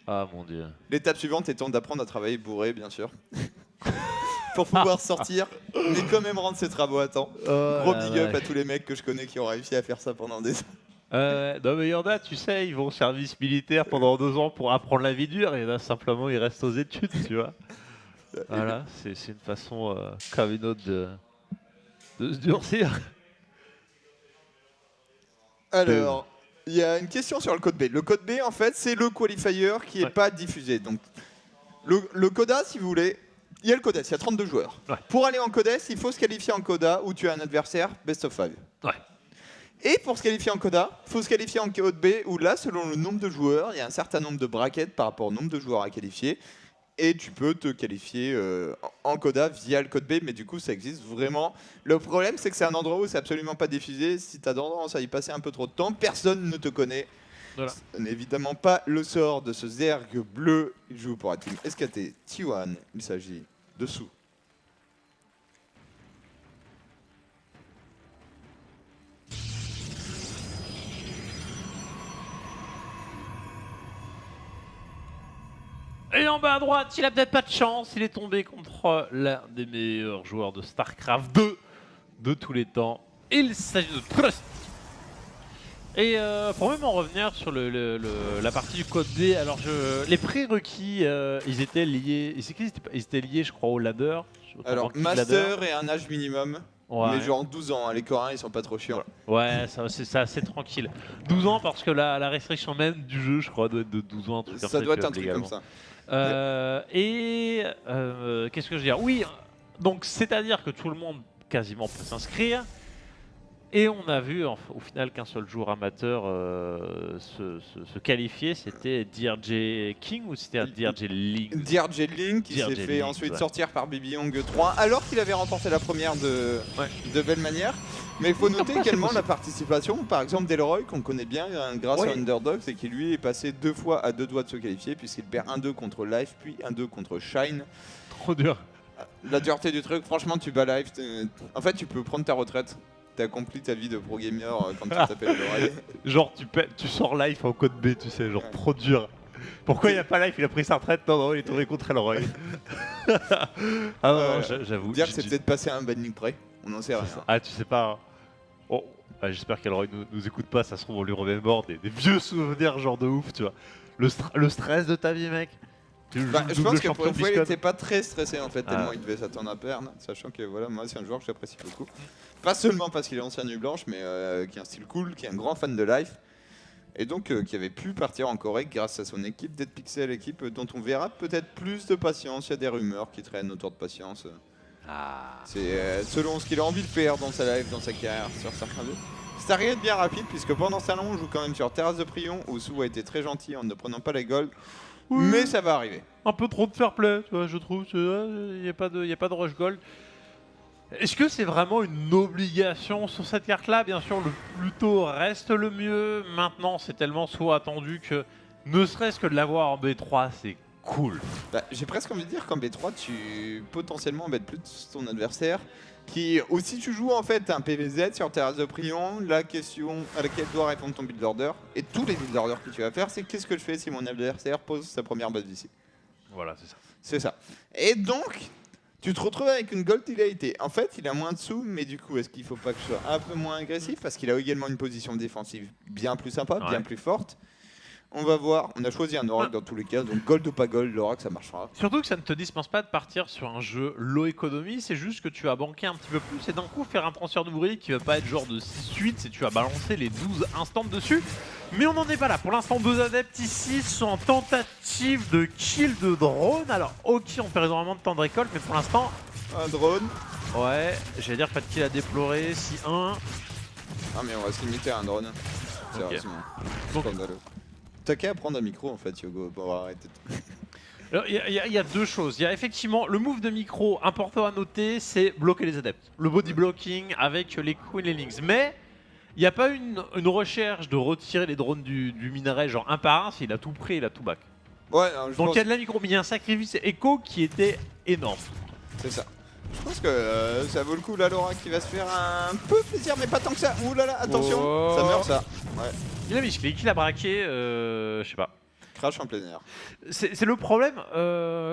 Ah mon dieu. L'étape suivante étant d'apprendre à travailler bourré, bien sûr. Pour pouvoir sortir, mais quand même rendre ses travaux à temps. Gros big up à tous les mecs que je connais qui ont réussi à faire ça pendant des ans. Non mais il y en a, tu sais, ils vont au service militaire pendant 2 ans pour apprendre la vie dure et là simplement ils restent aux études, tu vois. Voilà, c'est une façon comme une autre de se durcir. Alors, il y a une question sur le code B. Le code B, en fait, c'est le qualifier qui n'est pas diffusé. Donc, le Coda, si vous voulez, il y a le Codes, il y a 32 joueurs. Ouais. Pour aller en Codes, il faut se qualifier en Coda où tu as un adversaire best of 5. Ouais. Et pour se qualifier en Coda, il faut se qualifier en code B où là, selon le nombre de joueurs, il y a un certain nombre de brackets par rapport au nombre de joueurs à qualifier. Et tu peux te qualifier en Coda via le code B, mais du coup, ça existe vraiment. Le problème, c'est que c'est un endroit où c'est absolument pas diffusé. Si tu as tendance à y passer un peu trop de temps, personne ne te connaît. Voilà. Ce n'est évidemment pas le sort de ce Zerg bleu. Il joue pour la team SKT T1. Il s'agit de Sou. Et en bas à droite, il a peut-être pas de chance, il est tombé contre l'un des meilleurs joueurs de StarCraft 2 de tous les temps. Il s'agit de Trust. Et pour même en revenir sur la partie du code D, alors les prérequis, ils étaient liés, ils étaient liés, je crois, au ladder. Alors master et un âge minimum. Ouais. Mais genre 12 ans, hein. Les Coréens ils sont pas trop chiants. Ouais, c'est assez tranquille. 12 ans parce que la restriction même du jeu, je crois, doit être de 12 ans. Un truc ça doit être un truc comme ça. Qu'est-ce que je veux dire? Oui, donc c'est-à-dire que tout le monde quasiment peut s'inscrire. Et on a vu au final qu'un seul joueur amateur se qualifier, c'était DRJ King ou c'était DRJ Link DRJ Link qui s'est fait ensuite sortir par Baby Young 3 alors qu'il avait remporté la première de belle manière. Mais il faut noter également la participation, par exemple d'Elroy qu'on connaît bien grâce à Underdogs et qui lui est passé 2 fois à 2 doigts de se qualifier puisqu'il perd 1-2 contre Life puis 1-2 contre Shine. Trop dur. La dureté du truc, franchement tu bats Life, en fait tu peux prendre ta retraite. T'as accompli ta vie de pro gamer quand tu t'appelles Elroy. Genre tu sors Life en code B, tu sais, genre trop dur. Pourquoi il n'y a pas Life? Il a pris sa retraite? Non, il est tombé contre Elroy. Ah non, j'avoue. Dire que c'est peut-être passé à un banning près, on n'en sait rien. Ah, tu sais pas. Oh, bah, j'espère qu'Elroy nous écoute pas, ça se trouve on lui remémore des vieux souvenirs genre de ouf, tu vois. Le stress de ta vie, mec. Je pense que pour une fois il était pas très stressé en fait, tellement il devait s'attendre à perdre, sachant que voilà, moi c'est un joueur que j'apprécie beaucoup. Pas seulement parce qu'il est ancien nuit blanche, mais qui a un style cool, qui est un grand fan de Life, et donc qui avait pu partir en Corée grâce à son équipe Dead Pixel, équipe dont on verra peut-être plus de patience, il y a des rumeurs qui traînent autour de patience. C'est selon ce qu'il a envie de faire dans sa life, dans sa carrière, sur certains jeux. Ça rien de bien rapide, puisque pendant ce salon on joue quand même sur Terrasse de Prion, où Sou a été très gentil en ne prenant pas les golds. Oui. Mais ça va arriver. Un peu trop de fair play, tu vois, je trouve. Il n'y a pas de rush gold. Est-ce que c'est vraiment une obligation sur cette carte-là? Bien sûr, le plus tôt reste le mieux. Maintenant, c'est tellement soit attendu que ne serait-ce que de l'avoir en B3, c'est cool. Bah, j'ai presque envie de dire qu'en B3, tu potentiellement embêtes plus ton adversaire. Qui aussi tu joues en fait un PVZ sur Terrasse de Prion, la question à laquelle doit répondre ton build order et tous les build orders que tu vas faire, c'est qu'est-ce que je fais si mon adversaire pose sa première base d'ici. Voilà, c'est ça. C'est ça. Et donc tu te retrouves avec une gold illéalité. En fait, il a moins de sous, mais du coup, est-ce qu'il faut pas que je sois un peu moins agressif parce qu'il a également une position défensive bien plus sympa, bien plus forte. On va voir, on a choisi un Oracle dans tous les cas, donc gold ou pas gold, l'Oracle ça marchera. Surtout que ça ne te dispense pas de partir sur un jeu low économie, c'est juste que tu vas banquer un petit peu plus et d'un coup faire un transfert d'ouvrier qui va pas être genre de 6-8, c'est tu vas balancer les 12 instants dessus. Mais on n'en est pas là, pour l'instant 2 adeptes ici sont en tentative de kill de drone. Alors ok, on perd énormément de temps de récolte, mais pour l'instant... Un drone. Ouais, j'allais dire pas de kill à déplorer, si un... Ah mais on va se limiter à un drone, sérieusement. Donc, t'as qu'à prendre un micro en fait, Yogo, pour arrêter de... Il y a deux choses. Il y a effectivement le move de micro important à noter, c'est bloquer les adeptes. Le body blocking avec les Queen et Lynx. Mais il n'y a pas une recherche de retirer les drones du minerai genre un par un, s'il a tout pris, il a tout back. Ouais, donc il y a de la micro, mais il y a un sacrifice écho qui était énorme. C'est ça. Je pense que ça vaut le coup là, Laura qui va se faire un peu plaisir, mais pas tant que ça. Ouh là là, attention, ça meurt ça. Ouais. Il a misclé, il a braqué, je sais pas. Crash en plein air. C'est le problème,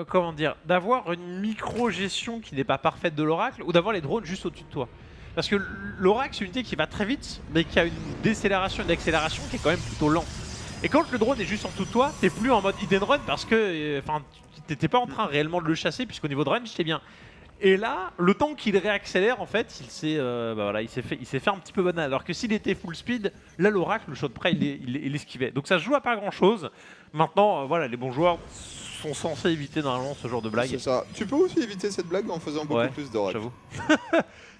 comment dire, d'avoir une micro-gestion qui n'est pas parfaite de l'Oracle ou d'avoir les drones juste au-dessus de toi. Parce que l'Oracle, c'est une unité qui va très vite, mais qui a une décélération et une accélération qui est quand même plutôt lente. Et quand le drone est juste en dessous de toi, t'es plus en mode hit and run parce que t'étais pas en train réellement de le chasser, puisqu'au niveau de range, t'es bien. Et là, le temps qu'il réaccélère, en fait, il s'est fait un petit peu banal. Alors que s'il était full speed, là, l'Oracle, le shot de près, il esquivait. Donc ça se joue à pas grand-chose. Maintenant, voilà, les bons joueurs sont censés éviter normalement ce genre de blague. C'est ça. Tu peux aussi éviter cette blague en faisant beaucoup plus d'Oracle. J'avoue.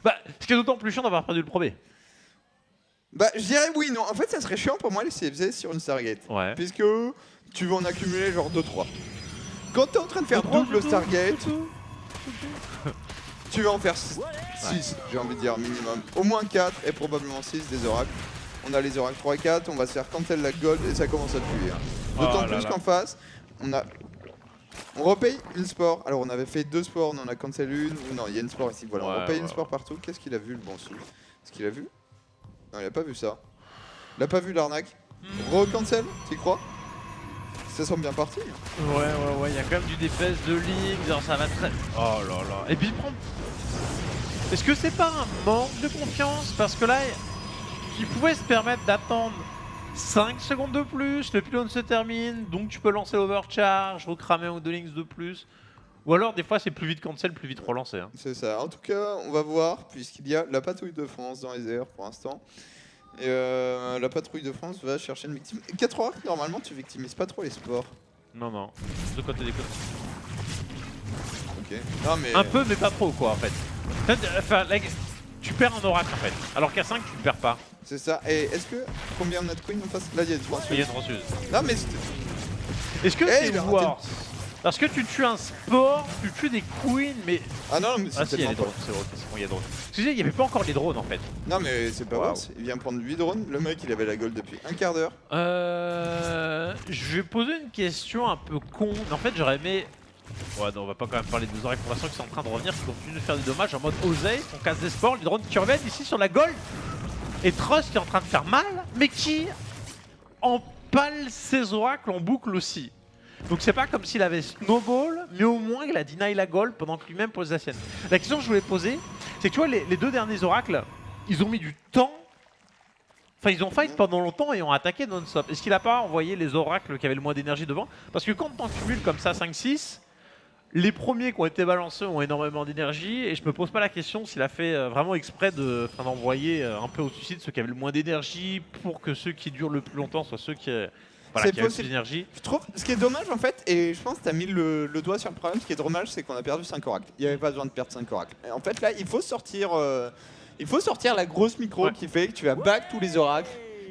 Bah, ce qui est d'autant plus chiant d'avoir perdu le premier. Bah, je dirais oui, non. En fait, ça serait chiant pour moi les CFZ sur une Stargate. Ouais. Puisque tu vas en accumuler genre 2-3. Quand t'es en train de faire double Stargate, tu vas en faire 6, j'ai envie de dire minimum. Au moins 4 et probablement 6 des oracles. On a les oracles 3 et 4, on va se faire cancel la gold et ça commence à tuer. D'autant plus qu'en face, on repaye une sport. Alors on avait fait 2 sports, on en a cancel une. Ou non, il y a une sport ici. Voilà, on repaye une sport partout. Qu'est-ce qu'il a vu le bon sou? Est-ce qu'il a vu? Non, il a pas vu ça. Il a pas vu l'arnaque. Re-cancel, t'y crois? Ça semble bien parti. Ouais, il y a quand même du DPS de Lynx, genre ça va très... Oh là là. Et puis il prend... Est-ce que c'est pas un manque de confiance? Parce que là, il pouvait se permettre d'attendre 5 secondes de plus, le pylône se termine, donc tu peux lancer l'overcharge, recramer un ou 2 Lynx de plus. Ou alors des fois c'est plus vite cancel, plus vite relancé. Hein. C'est ça. En tout cas, on va voir, puisqu'il y a la patrouille de France dans les airs pour l'instant. Et la patrouille de France va chercher une victime. 4 heures, normalement tu victimises pas trop les sports. Non. De côté des côtés. Ok. Non, mais... Un peu mais pas trop quoi en fait. Enfin, tu perds un oracle en fait. Alors qu'à 5, tu ne perds pas. C'est ça. Et est-ce que. Combien on a de queen en face? Là, il y a 3 Il y a une transfuse. Non, mais. Est-ce que Eh, c'est il a raté War? Parce que tu tues un sport, tu tues des queens, mais. Ah non, mais Ah c'est si, il y a tellement les pas. drones, c'est vrai, c'est bon, il y a drones. Excusez, il n'y avait pas encore les drones en fait. Non, mais c'est pas Waouh. Wars. Il vient prendre 8 drones. Le mec, il avait la gold depuis un quart d'heure. Je vais poser une question un peu con. En fait, j'aurais aimé. Ouais, non, on va pas quand même parler des oracles pour l'instant qui sont en train de revenir, qui continuent de faire des dommages en mode oseille, on casse des sports, les drones qui reviennent ici sur la gold. Et Trust qui est en train de faire mal, mais qui empale ses oracles en boucle aussi. Donc c'est pas comme s'il avait snowball, mais au moins il a deny la gold pendant que lui-même pose la sienne. La question que je voulais poser, c'est que tu vois, les deux derniers oracles, ils ont mis du temps. Enfin, ils ont fight pendant longtemps et ont attaqué non-stop. Est-ce qu'il a pas envoyé les oracles qui avaient le moins d'énergie devant? Parce que quand t'en cumules comme ça 5-6, les premiers qui ont été balancés ont énormément d'énergie et je me pose pas la question s'il a fait vraiment exprès d'envoyer un peu au suicide ceux qui avaient le moins d'énergie pour que ceux qui durent le plus longtemps soient ceux qui, voilà, qui avaient le plus d'énergie. Je trouve, ce qui est dommage en fait, et je pense que tu as mis le doigt sur le problème, ce qui est dommage, c'est qu'on a perdu 5 oracles. Il n'y avait pas besoin de perdre 5 oracles. Et en fait, là, il faut sortir la grosse micro qui fait que tu vas back tous les oracles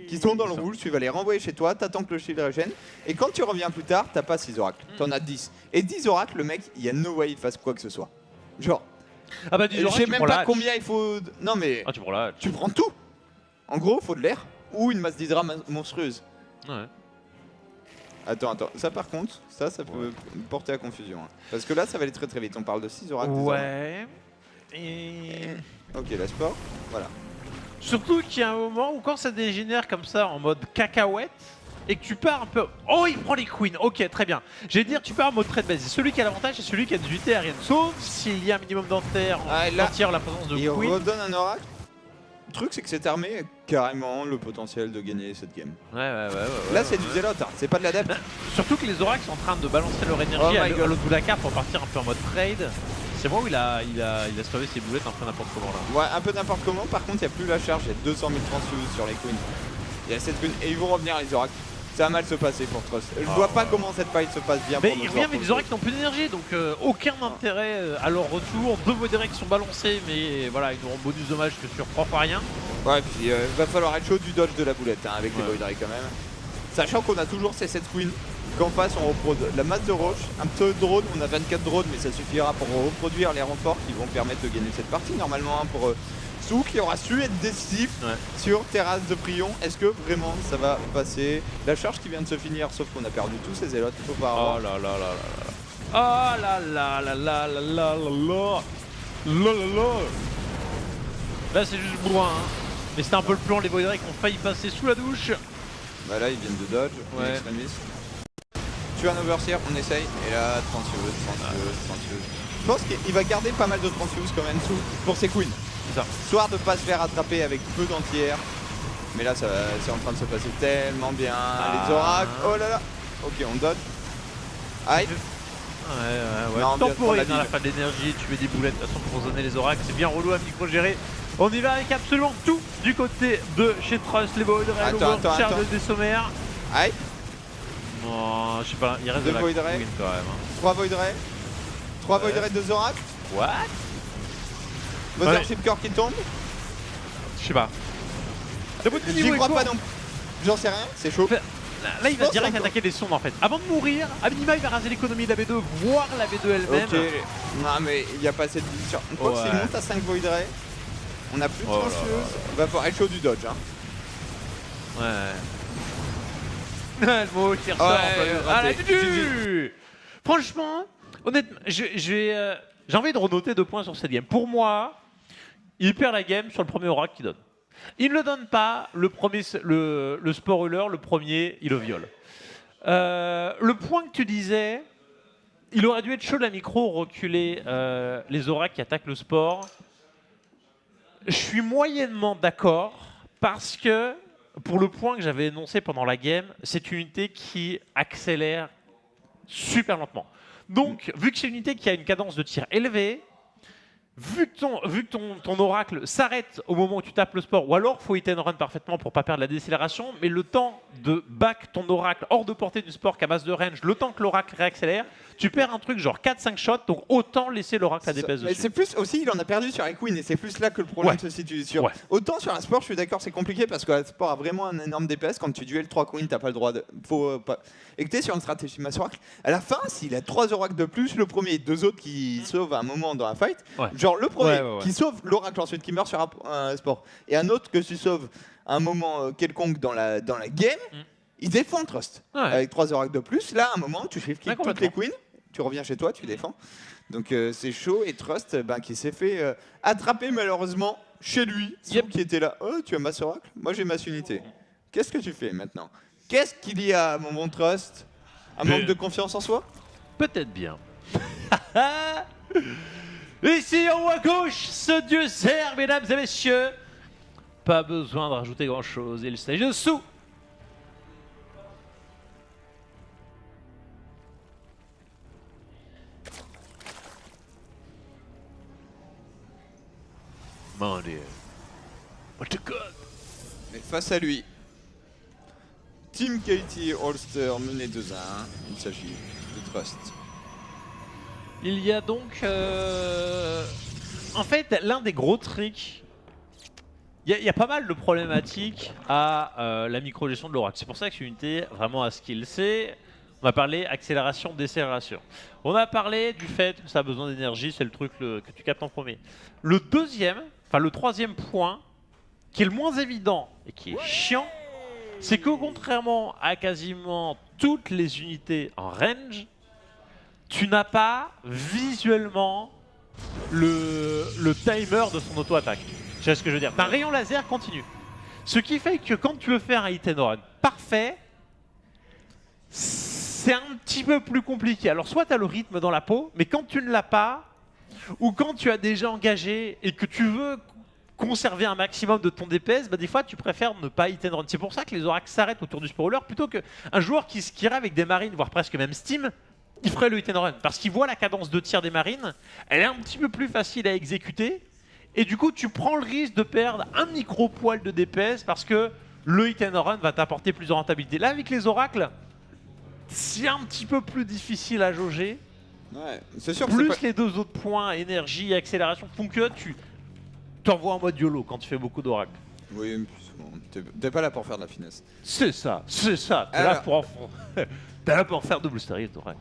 qui sont dans le rouge, tu vas les renvoyer chez toi, t'attends que le shield régène, et quand tu reviens plus tard, t'as pas 6 oracles, t'en as 10. Et 10 oracles, le mec, il y a no way il fasse quoi que ce soit. Genre, Ah bah je sais même pas combien il faut. Non mais, Ah tu prends la tu prends tout. En gros, faut de l'air ou une masse d'hydra monstrueuse. Ouais. Attends, ça par contre, ça peut porter à confusion. Hein. Parce que là, ça va aller très très vite. On parle de 6 oracles. Ouais. Et... Ok, la sport, voilà. Surtout qu'il y a un moment où quand ça dégénère comme ça en mode cacahuète et que tu pars un peu... Oh, il prend les queens, ok, très bien. J'allais dire, tu pars en mode trade base. Celui qui a l'avantage, c'est celui qui a 18 aériennes. Sauf s'il y a un minimum d'enterre, là, la présence de il queen. redonne un oracle. Le truc, c'est que cette armée a carrément le potentiel de gagner cette game. Ouais. Là, c'est du zélote, hein. C'est pas de l'adepte. Surtout que les oracles sont en train de balancer leur énergie à l'autre bout de la carte pour partir un peu en mode trade. C'est moi où il a sauvé ses boulettes un peu n'importe comment là. Ouais, un peu n'importe comment. Par contre, il n'y a plus la charge. Il y a 200 000 transfuses sur les queens. Il y a 7 queens et ils vont revenir les oracles. Ça va mal se passer pour Trust. Je vois pas comment cette fight se passe bien mais pour il nos revient joueurs. avec des oracles qui n'ont plus d'énergie, donc aucun intérêt à leur retour. 2 Voidere qui sont balancés, mais voilà, ils n'auront bonus dommage que sur propre à rien. Ouais, puis va falloir être chaud du dodge de la boulette hein, avec les Voidere quand même. Sachant qu'on a toujours ces 7 queens, qu'en face on reproduit la masse de roche, un peu de drone, on a 24 drones, mais ça suffira pour reproduire les renforts qui vont permettre de gagner cette partie. Normalement, hein, pour Souk qui aura su être décisif sur terrasse de Prion. Est-ce que vraiment ça va passer? La charge qui vient de se finir, sauf qu'on a perdu tous ces zélotes, il faut pas avoir. Oh là là là là. Oh là là là là là là là là. Là c'est juste bourrin hein. Mais c'était un peu le plan, les Voidere qui ont failli passer sous la douche. Bah là ils viennent de dodge, ouais. Extremis. Tu as un overseer, on essaye, et là transfuse. Je pense qu'il va garder pas mal de transfuse quand même pour ses queens. C'est ça. Histoire de pas se faire attraper avec peu d'entières. Mais là c'est en train de se passer tellement bien. Les oracles, oh là là. Ok, on dodge. Aïe. Ouais. Temporise dans la fin de l'énergie, tu mets des boulettes de toute façon pour zoner les oracles, c'est bien relou à micro-gérer. On y va avec absolument tout du côté de chez Trust, les Voidere, l'overcharge des sommaires. Aïe. Non, je sais pas, il reste de la queen quand même. 3 Voidere. 3 Voidere, 2 oracles. What? Mothership Core qui tombe. Je sais pas. J'y crois pas non. J'en sais rien, c'est chaud. Là il va direct attaquer des sondes en fait. Avant de mourir, à minima il va raser l'économie de la B2, voire la B2 elle-même. Ok, non mais il n'y a pas cette vision. Je crois que s'il monte à 5 Voidere, on a plus de transfuse. Il va falloir être chaud du dodge hein. Le mot qui ressort à la BD. Franchement, honnêtement, j'ai envie de renoter 2 points sur cette game. Pour moi, il perd la game sur le premier oracle qu'il donne. Il ne le donne pas, le sport healer, le premier, il le viole. Le point que tu disais, il aurait dû être chaud la micro, reculer les oracles qui attaquent le sport. Je suis moyennement d'accord, parce que, pour le point que j'avais énoncé pendant la game, c'est une unité qui accélère super lentement. Donc, vu que c'est une unité qui a une cadence de tir élevée, vu que ton oracle s'arrête au moment où tu tapes le sport, ou alors faut hit and run parfaitement pour pas perdre la décélération, mais le temps de back ton oracle hors de portée du sport qu'à base de range, le temps que l'oracle réaccélère, tu perds un truc genre 4-5 shots, donc autant laisser l'oracle à DPS Mais dessus. c'est plus aussi, il en a perdu sur Equine et c'est plus là que le problème se situe. Autant sur un sport, je suis d'accord, c'est compliqué parce que le sport a vraiment un énorme DPS. Quand tu duelles 3 queens, t'as pas le droit de. Et que t'es sur une stratégie masse oracle, à la fin, s'il a 3 oracles de plus, le premier et 2 autres qui sauvent à un moment dans la fight, genre le premier qui sauve l'oracle ensuite qui meurt sur un sport et un autre que tu sauves à un moment quelconque dans la game, il défend Trust avec 3 oracles de plus. Là, à un moment, tu fais kick toutes les queens, tu reviens chez toi, tu défends. Donc c'est chaud et Trust qui s'est fait attraper malheureusement chez lui, qui était là. Oh, tu as Mass Oracle, moi j'ai Mass Unité. Qu'est-ce que tu fais maintenant? Qu'est-ce qu'il y a, mon bon Trust? Un manque de confiance en soi? Peut-être bien. Ici en haut à gauche, ce dieu sert, mesdames et messieurs. Pas besoin de rajouter grand-chose, il s'agit de sous. Mon dieu. What the god. Mais face à lui, Team KT All-Star mené 2-1, il s'agit de Trust. Il y a donc en fait l'un des gros tricks. Il y a pas mal de problématiques à la micro-gestion de l'oracle. C'est pour ça que c'est une unité vraiment à skill. On a parlé accélération, décélération. On a parlé du fait que ça a besoin d'énergie, c'est le truc que tu captes en premier. Le troisième point, qui est le moins évident et qui est chiant, c'est que contrairement à quasiment toutes les unités en range, tu n'as pas visuellement le timer de son auto-attaque. Tu vois ce que je veux dire? T'as un rayon laser continu. Ce qui fait que quand tu veux faire un hit and run parfait, c'est un petit peu plus compliqué. Alors soit tu as le rythme dans la peau, mais quand tu ne l'as pas, ou quand tu as déjà engagé et que tu veux conserver un maximum de ton DPS, des fois tu préfères ne pas hit and run. C'est pour ça que les oracles s'arrêtent autour du sprawler plutôt qu'un joueur qui irait avec des marines, voire presque même Steam, il ferait le hit and run. Parce qu'il voit la cadence de tir des marines, elle est un petit peu plus facile à exécuter. Et du coup, tu prends le risque de perdre un micro-poil de DPS parce que le hit and run va t'apporter plus de rentabilité. Là, avec les oracles, c'est un petit peu plus difficile à jauger. Ouais, c'est sûr. Plus les deux autres points, énergie et accélération, font que tu t'envoies en mode YOLO quand tu fais beaucoup d'oracles. Oui, t'es pas là pour faire de la finesse. C'est ça, c'est ça. T'es là pour faire double stéréo d'oracle.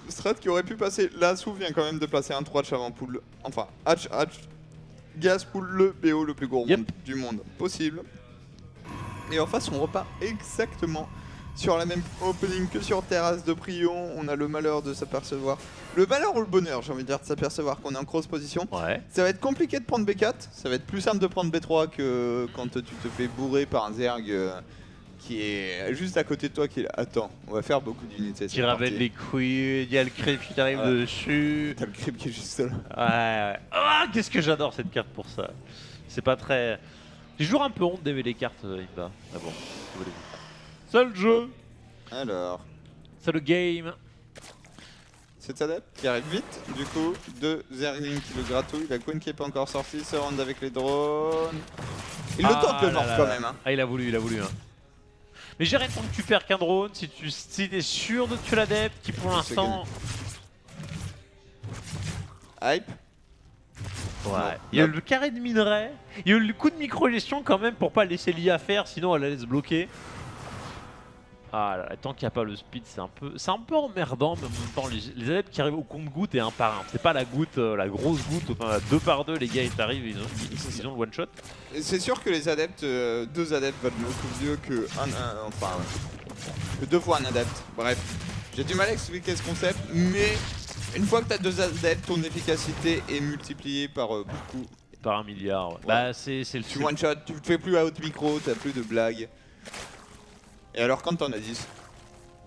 Strat qui aurait pu passer. L'Assaut vient quand même de placer un 3 de avant pool. Enfin, Hatch, Gas pool, le BO le plus gros du monde possible. Et en face, on repart exactement sur la même opening que sur Terrasse de Prion. On a le malheur de s'apercevoir. Le malheur ou le bonheur, j'ai envie de dire, de s'apercevoir qu'on est en cross position. Ouais. Ça va être compliqué de prendre B4. Ça va être plus simple de prendre B3 que quand tu te fais bourrer par un Zerg. Qui est juste à côté de toi, qui est là. Attends, on va faire beaucoup d'unités. Qui ramène les couilles, il y a le creep qui arrive dessus. T'as le creep qui est juste là. Ouais. Ah, qu'est-ce que j'adore cette carte pour ça. C'est pas très. J'ai toujours un peu honte d'aimer les cartes, Imba. Ah bon, c'est le jeu. Alors. C'est le game. Cet adepte qui arrive vite, du coup, de Zergling qui le gratouille, la queen qui est pas encore sortie, se rend avec les drones. Il le tente le morph quand même. Hein. Ah, il a voulu. Hein. Mais j'irais tant que tu perds qu'un drone, si t'es sûr de tuer l'adepte, qui pour l'instant... Hype. Ouais. Il y a le carré de minerai, il y a eu le coup de micro-gestion quand même pour pas laisser l'IA faire, sinon elle allait se bloquer. Ah là là, tant qu'il n'y a pas le speed, c'est un peu emmerdant, mais en même temps, les adeptes qui arrivent au compte-goutte et un par un. C'est pas la goutte, la grosse goutte, enfin, 2 par 2, les gars ils arrivent, ils ont le one-shot. C'est sûr que les adeptes, 2 adeptes valent beaucoup mieux que que 2 fois un adepte. Bref, j'ai du mal à expliquer ce concept, mais une fois que tu as 2 adeptes, ton efficacité est multipliée par beaucoup. Par 1 milliard, ouais. Ouais. Bah c'est le Tu one-shot, tu te fais plus à haute micro, t'as plus de blagues. Et alors quand t'en as 10.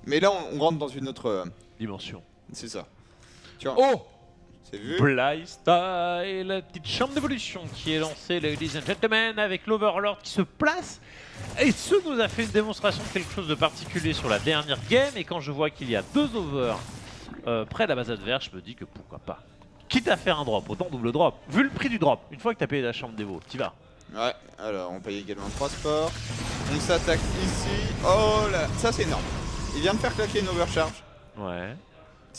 Mais là on rentre dans une autre dimension. C'est ça. Tu vois. Oh, c'est vu. Blystyle, la petite chambre d'évolution qui est lancée, ladies and gentlemen, avec l'Overlord qui se place. Et ce nous a fait une démonstration de quelque chose de particulier sur la dernière game. Et quand je vois qu'il y a 2 over près de la base adverse, je me dis que pourquoi pas. Quitte à faire un drop, autant double drop. Vu le prix du drop, une fois que t'as payé la chambre d'évo, t'y vas. Ouais, alors on paye également 3 sports. On s'attaque ici. Oh là, ça c'est énorme. Il vient de faire claquer une overcharge. Ouais.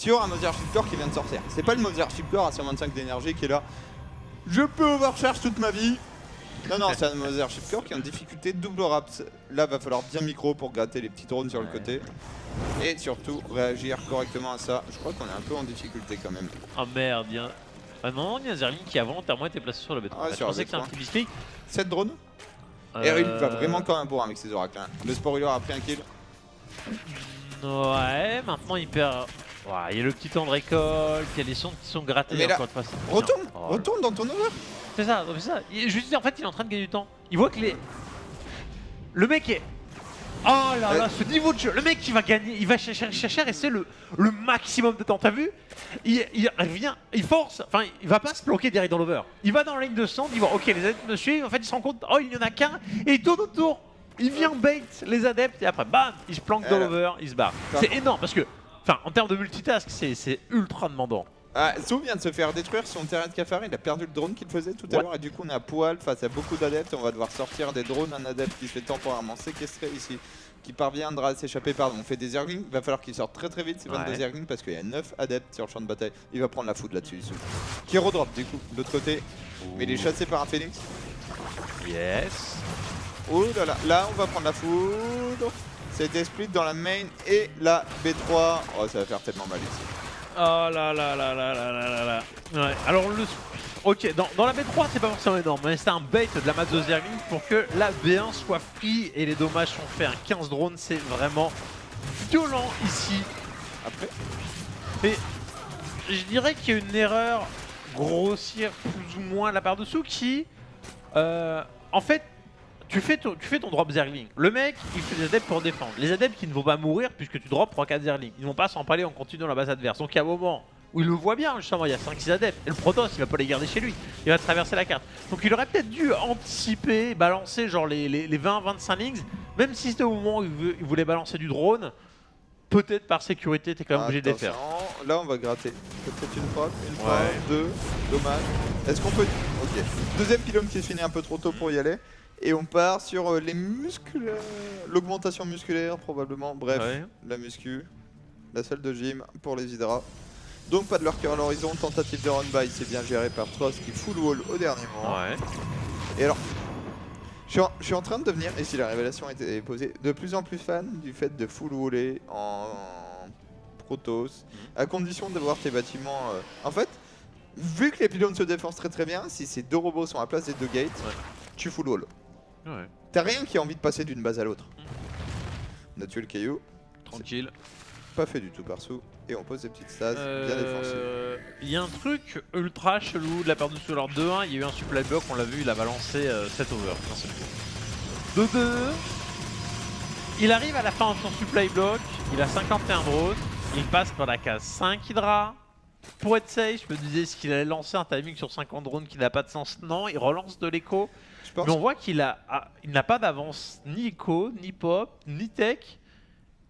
sur un Mothership Core qui vient de sortir. C'est pas le Mothership Core à 125 d'énergie qui est là. Je peux overcharge toute ma vie. Non, non, c'est un Mothership Core qui est en difficulté double raps. Là, va falloir bien micro pour gratter les petits drones sur le côté. Et surtout, réagir correctement à ça. Je crois qu'on est un peu en difficulté quand même. Ah merde, il y a... Ah non, il y a Zerling qui volontairement été placé sur le B3. Ah, Je pensais que c'était un petit biscuit. 7 drones. Et il va vraiment quand même pour avec ses oracles. Hein. Le Spoiler a pris un kill. Ouais, maintenant il perd... Ouais, il y a le petit temps de récolte, il y a les sons qui sont grattés. Mais là, encore une fois. retourne, Oh, retourne dans ton over. c'est ça, c'est ça. Je lui dis en fait il est en train de gagner du temps. Il voit que les... Le mec est... Oh là là, ce niveau de jeu, le mec qui va gagner, il va chercher et c'est le maximum de temps. T'as vu? Il revient, il force, enfin il va pas se bloquer direct dans l'over. Il va dans la ligne de centre, il voit ok les adeptes me suivent, en fait il se rend compte, oh il y en a qu'un, et il tourne autour. Il vient bait les adeptes et après bam, il se planque dans l'over, il se barre. C'est énorme parce que, enfin en termes de multitask, c'est ultra demandant. Ah, Zou vient de se faire détruire son terrain de cafard, il a perdu le drone qu'il faisait tout à l'heure et du coup on est à poil face à beaucoup d'adeptes. On va devoir sortir des drones, un adepte qui se fait temporairement séquestrer ici, qui parviendra à s'échapper, pardon, on fait des Zerglings, il va falloir qu'il sorte très vite ces 22 Zerglings parce qu'il y a 9 adeptes sur le champ de bataille. Il va prendre la foudre là-dessus, Zou. Qui redrop du coup de l'autre côté, mais il est chassé par un phoenix. Yes. Oh là là, là on va prendre la foudre. C'était split dans la main et la B3. Oh ça va faire tellement mal ici. Oh là là là là là là là là. Ouais, alors le... Ok, dans la B3 c'est pas forcément énorme, mais c'est un bait de la masse de Zerling pour que la B1 soit free et les dommages sont faits. Un 15 drones, c'est vraiment violent ici. Après. Mais je dirais qu'il y a une erreur grossière plus ou moins de la part de Zou qui... en fait, tu fais ton drop Zerling. Le mec, il fait des adeptes pour défendre. Les adeptes qui ne vont pas mourir puisque tu drops 3-4 Zerling. Ils ne vont pas s'empaler en continuant la base adverse. Donc il y a un moment où il le voit bien, justement, il y a 5-6 adeptes. Et le Protoss, il va pas les garder chez lui. Il va traverser la carte. Donc il aurait peut-être dû anticiper, balancer genre les 20-25 lings. Même si c'était au moment où il voulait balancer du drone. Peut-être par sécurité, t'es quand même obligé de les faire. Là on va gratter. Peut-être une frappe, deux. Dommage. Est-ce qu'on peut... Ok. Deuxième pylône qui se finit un peu trop tôt pour y aller. Et on part sur les muscles, l'augmentation musculaire probablement, bref, la muscu, la salle de gym pour les Hydra. Donc pas de lurker à l'horizon, tentative de run by, c'est bien géré par Tross qui full wall au dernier moment. Et alors, je suis en train de devenir, et si la révélation était posée, de plus en plus fan du fait de full waller en Protoss, à condition d'avoir tes bâtiments... En fait, vu que les pylônes se défendent très bien, si ces deux robots sont à la place des deux gates, tu full wall. T'as rien qui a envie de passer d'une base à l'autre. On a tué le caillou. Tranquille. Pas fait du tout par Zou. Et on pose des petites stases bien défensives. Il y a un truc ultra chelou de la part de Zou. Alors 2-1, il y a eu un supply block, on l'a vu, il a balancé 7 over. 2-2. Il arrive à la fin de son supply block, il a 51 drones, il passe par la case 5 Hydra. Pour être safe, je me disais est-ce qu'il allait lancer un timing sur 50 drones qui n'a pas de sens. Non, il relance de l'écho. Mais on voit qu'il n'a pas d'avance ni écho, ni pop, ni tech.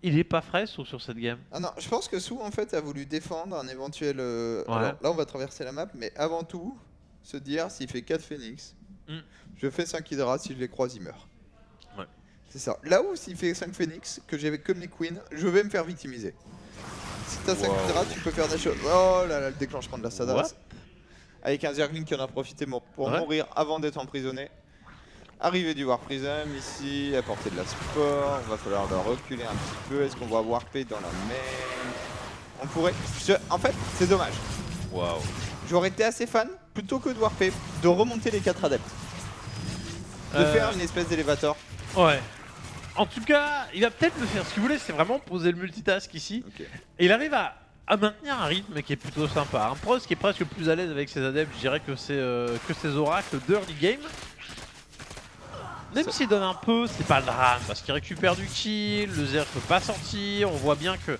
Il est pas frais sur cette game. Ah non, je pense que Zou en fait a voulu défendre un éventuel... Alors, là on va traverser la map, mais avant tout, se dire s'il fait 4 Phoenix, je fais 5 Hydra, si je les croise il meurt. C'est ça. Là où s'il fait 5 Phoenix, que j'avais que mes queens, je vais me faire victimiser. Si t'as 5 Hydra, tu peux faire des choses. Oh là là, le déclenchement de la Sadas. Avec un Zergling qui en a profité pour mourir avant d'être emprisonné. Arrivée du War Prism ici, apporter de la support, on va falloir le reculer un petit peu, est-ce qu'on va warper dans la main? On pourrait... En fait, c'est dommage. J'aurais été assez fan, plutôt que de warper, de remonter les 4 adeptes. De faire une espèce d'élévateur. En tout cas, il va peut-être le faire. Ce qu'il voulait, c'est vraiment poser le multitask ici. Et il arrive à maintenir un rythme qui est plutôt sympa. Un Protoss qui est presque plus à l'aise avec ses adeptes, je dirais que ses oracles d'early game. Même s'il donne un peu, c'est pas le drame, parce qu'il récupère du kill, le Zerg peut pas sortir, on voit bien que...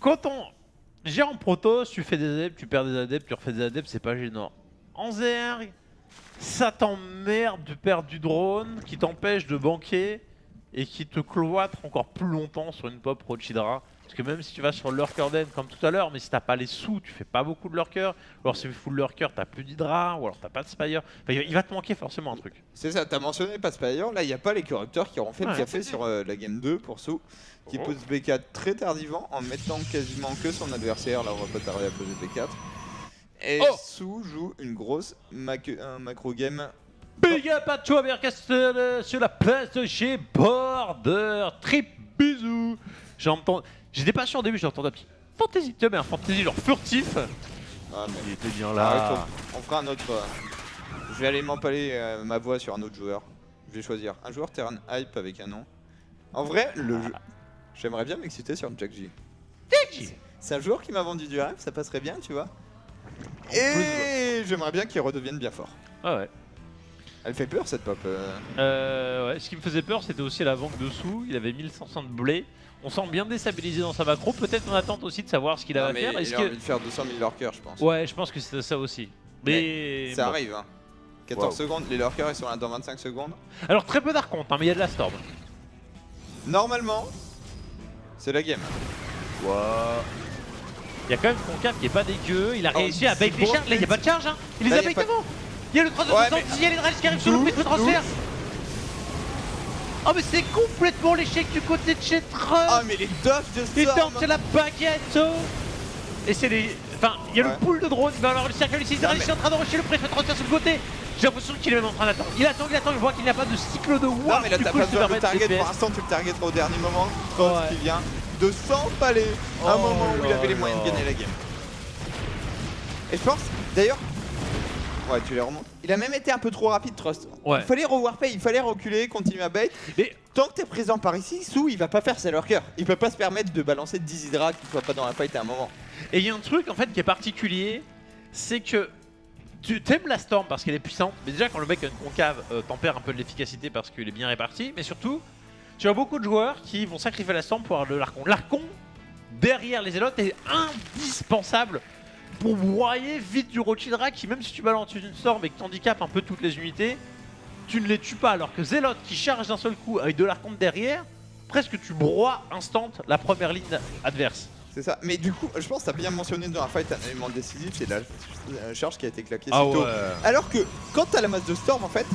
Quand on gère en Protoss, tu fais des adeptes, tu perds des adeptes, tu refais des adeptes, c'est pas gênant. En Zerg, ça t'emmerde de perdre du drone, qui t'empêche de banquer, et qui te cloître encore plus longtemps sur une pop Rochidra. Parce que même si tu vas sur le lurker den comme tout à l'heure, mais si t'as pas les sous, tu fais pas beaucoup de lurker. Ou alors si tu full lurker, t'as plus d'hydra, ou alors t'as pas de spire. Enfin, il va te manquer forcément un truc. C'est ça, t'as mentionné pas Spire, là il n'y a pas les corrupteurs qui auront fait le Ouais. café sur la game 2 pour Sou, qui pose B4 très tardivement en mettant quasiment que son adversaire, là on va pas tarder à poser B4. Et Sou joue une grosse macro game. Big up à toi, Bercastel, sur la place de chez Border. Trip bisous. J'étais pas sûr au début, j'ai entendu un petit fantasy, tu vois, mais un fantasy genre furtif. Ah, mais... Il était bien Arrête, là. on fera un autre. Je vais aller m'empaler ma voix sur un autre joueur. Je vais choisir un joueur Terran Hype avec un nom. En vrai, le jeu. J'aimerais bien m'exciter sur Jack G. C'est un joueur qui m'a vendu du rêve, ça passerait bien, tu vois. Et j'aimerais bien qu'il redevienne bien fort. Ah ouais. Elle fait peur cette pop. Ouais. Ce qui me faisait peur, c'était aussi la banque dessous. Il avait 1500 de blé. On sent bien déstabilisé dans sa macro. Peut-être en attente aussi de savoir ce qu'il va faire. Il a envie de faire 200 000 lurkers, je pense. Ouais, je pense que c'est ça aussi. Mais ça bon. arrive, hein. 14 secondes, les lurkers ils sont là dans 25 secondes. Alors très peu d'archontes, hein, mais il y a de la storm. Normalement, c'est la game. Wow. Il y a quand même Concave qui est pas dégueu. Il a réussi à bait les charges. Là, il n'y a pas de charge, hein. Il les Là, a y a bait pas- avant. Il y a le 360, il y a les Drells qui arrivent sur le prix de transfert. Oh mais c'est complètement l'échec du côté de chez Trump. Ah mais les dodges de Il Storm. tente la baguette. Et c'est les... Enfin, il y a le pool de drone, il va avoir le cercle ici, il est en train de rusher le prix de transfert sur le côté. J'ai l'impression qu'il est même en train d'attendre. Il attend, il voit qu'il n'y a pas de cycle de Non war. mais là du t'as coup, pas il se besoin de permet target, DPS. pour l'instant tu le targeteras au dernier moment. Trost Ouais. qui vient de s'empaler à un Oh moment où il là avait les moyens de là. gagner la game. Et je pense, d'ailleurs, ouais tu les remontes. Il a même été un peu trop rapide Trost. Ouais. Il fallait rewarper, il fallait reculer, continuer à bait. Mais Tant que t'es présent par ici, Sou il va pas faire ses lurkers. Il peut pas se permettre de balancer 10 hydra qui soient pas dans la fight à un moment. et il y a un truc en fait qui est particulier, c'est que tu t'aimes la storm parce qu'elle est puissante, mais déjà quand le mec a une concave, t'en perds un peu de l'efficacité parce qu'il est bien réparti, mais surtout, tu as beaucoup de joueurs qui vont sacrifier la storm pour avoir de l'archon. L'archon, derrière les élotes, est indispensable pour broyer vite du Rochidra qui, même si tu balances une storm et que tu handicapes un peu toutes les unités, tu ne les tues pas, alors que Zealot qui charge d'un seul coup avec de l'archon derrière, presque tu broies instant la première ligne adverse. C'est ça, mais du coup, je pense que t'as bien mentionné dans la fight un élément décisif, c'est la charge qui a été claquée Ah si tôt. ouais. Alors que quand t'as la masse de Storm en fait,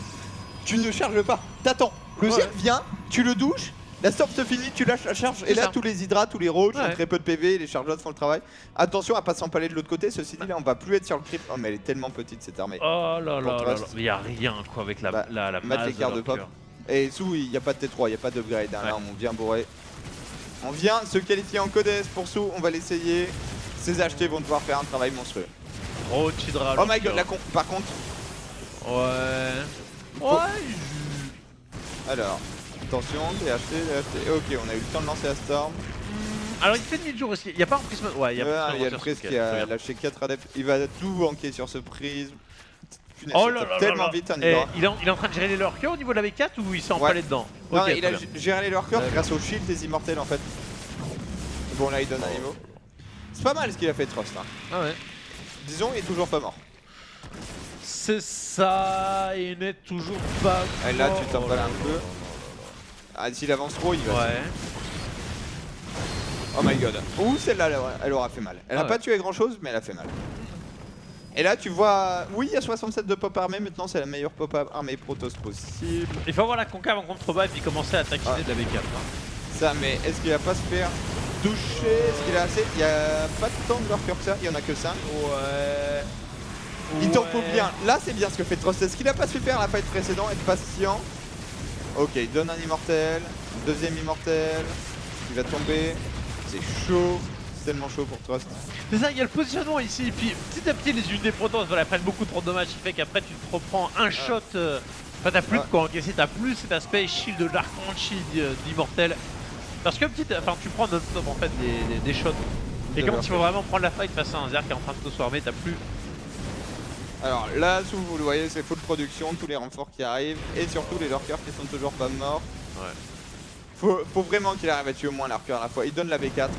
tu ne charges pas, t'attends. Le ciel vient, tu le douches, la Storm se finit, tu lâches la charge, et là ça. tous les hydras, tous les roaches ont Ouais. très peu de PV, les chargeotes font le travail. Attention à pas s'empaler de l'autre côté, ceci dit là on va plus être sur le creep. Oh mais elle est tellement petite cette armée. Oh là Pour là là Trust. là, il y a rien quoi avec la, Bah, la mettre masse l'écart de pop. leur cœur. Et sous il n'y a pas de T3, il n'y a pas d'upgrade, hein. Ouais. Là on vient bourrer. On vient se qualifier en codes pour Sou, on va l'essayer. Ces achetés vont devoir faire un travail monstrueux. Rochidra. Oh my god, par contre, Ouais. faut- Ouais. alors, attention, THT, ok, on a eu le temps de lancer la Storm. Alors il fait demi-jour aussi. Il n'y a pas un prisme. Ouais, il y a, Il y a le Prisme qui a lâché 4 adeptes. Il va tout banquer sur ce prisme. Punaise, Oh ça là tape là tellement là vite un là. hydra. Il est en train de gérer les lurkers au niveau de la V4 ou il s'est empalé dedans? Non, Ok, il a très bien. géré les lurkers grâce au shield des immortels en fait. Bon là il donne un niveau. C'est pas mal ce qu'il a fait Trost. Hein. Ah ouais. Disons il est toujours pas mort. C'est ça, il n'est toujours pas. Et là mort. tu t'emballes un peu. Ah s'il avance trop il va. Ouais. Oh my god. Ouh celle-là elle aura fait mal. Elle a Ah pas ouais. tué grand chose mais elle a fait mal. Et là tu vois, oui il y a 67 de pop armée, maintenant c'est la meilleure pop armée Protoss possible. Il faut avoir la concave en contrebas et puis commencer à attaquer Ouais. de la V4. hein. Ça mais est-ce qu'il va pas se faire toucher? Est-ce qu'il a assez? Il y a pas tant de lurkers que ça, il y en a que 5. Ouais. Il t'en faut bien. Là c'est bien ce que fait Trost. Est-ce qu'il a pas su faire la fight précédente, être patient? Ok, il donne un immortel, deuxième immortel, il va tomber. C'est chaud, c'est tellement chaud pour Trost. C'est ça, il y a le positionnement ici, et puis petit à petit les unités Protoss voilà, prennent beaucoup trop de dommages, ce qui fait qu'après tu te reprends un shot, enfin t'as plus de quoi encaisser, t'as plus cet aspect shield de l'archange, shield d'immortel. Parce que tu prends non-stop en fait des shots. Et quand il faut vraiment prendre la fight face à un Zerg qui est en train de te swarmer, t'as plus. Alors là, sous vous le voyez, c'est full production, tous les renforts qui arrivent, et surtout les lurkers qui sont toujours pas morts. Ouais. Faut vraiment qu'il arrive à tuer au moins lurker à la fois. Il donne la B4.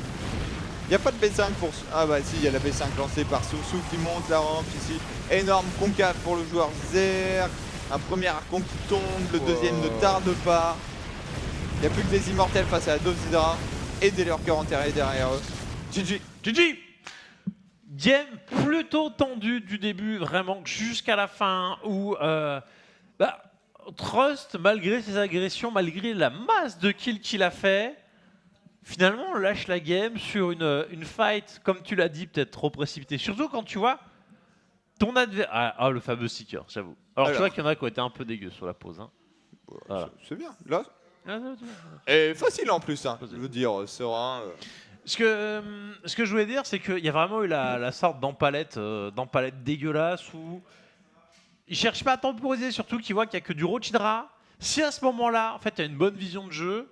Il n'y a pas de B5 pour... Ah bah si, il y a la B5 lancée par Sou qui monte la rampe ici. Énorme concave pour le joueur Zerg. Un premier archon qui tombe, le deuxième ne tarde pas. Il n'y a plus que des immortels face à la dose Hydra. et des lurkers enterrés derrière eux. GG. GG. Game plutôt tendu du début, vraiment jusqu'à la fin, où Trust, malgré ses agressions, malgré la masse de kills qu'il a fait, finalement on lâche la game sur une fight, comme tu l'as dit, peut-être trop précipitée. Surtout quand tu vois ton adversaire... Ah, le fameux seeker, j'avoue. Alors tu vois qu'il y en a qui ont été un peu dégueux sur la pause. Hein. Voilà. C'est bien. Là. Et facile en plus, hein. Je veux dire, serein. Ce que je voulais dire, c'est qu'il y a vraiment eu la sorte d'empalette dégueulasse où il cherche pas à temporiser, surtout qu'il voit qu'il n'y a que du Rochidra. Si à ce moment-là, en fait, tu as une bonne vision de jeu,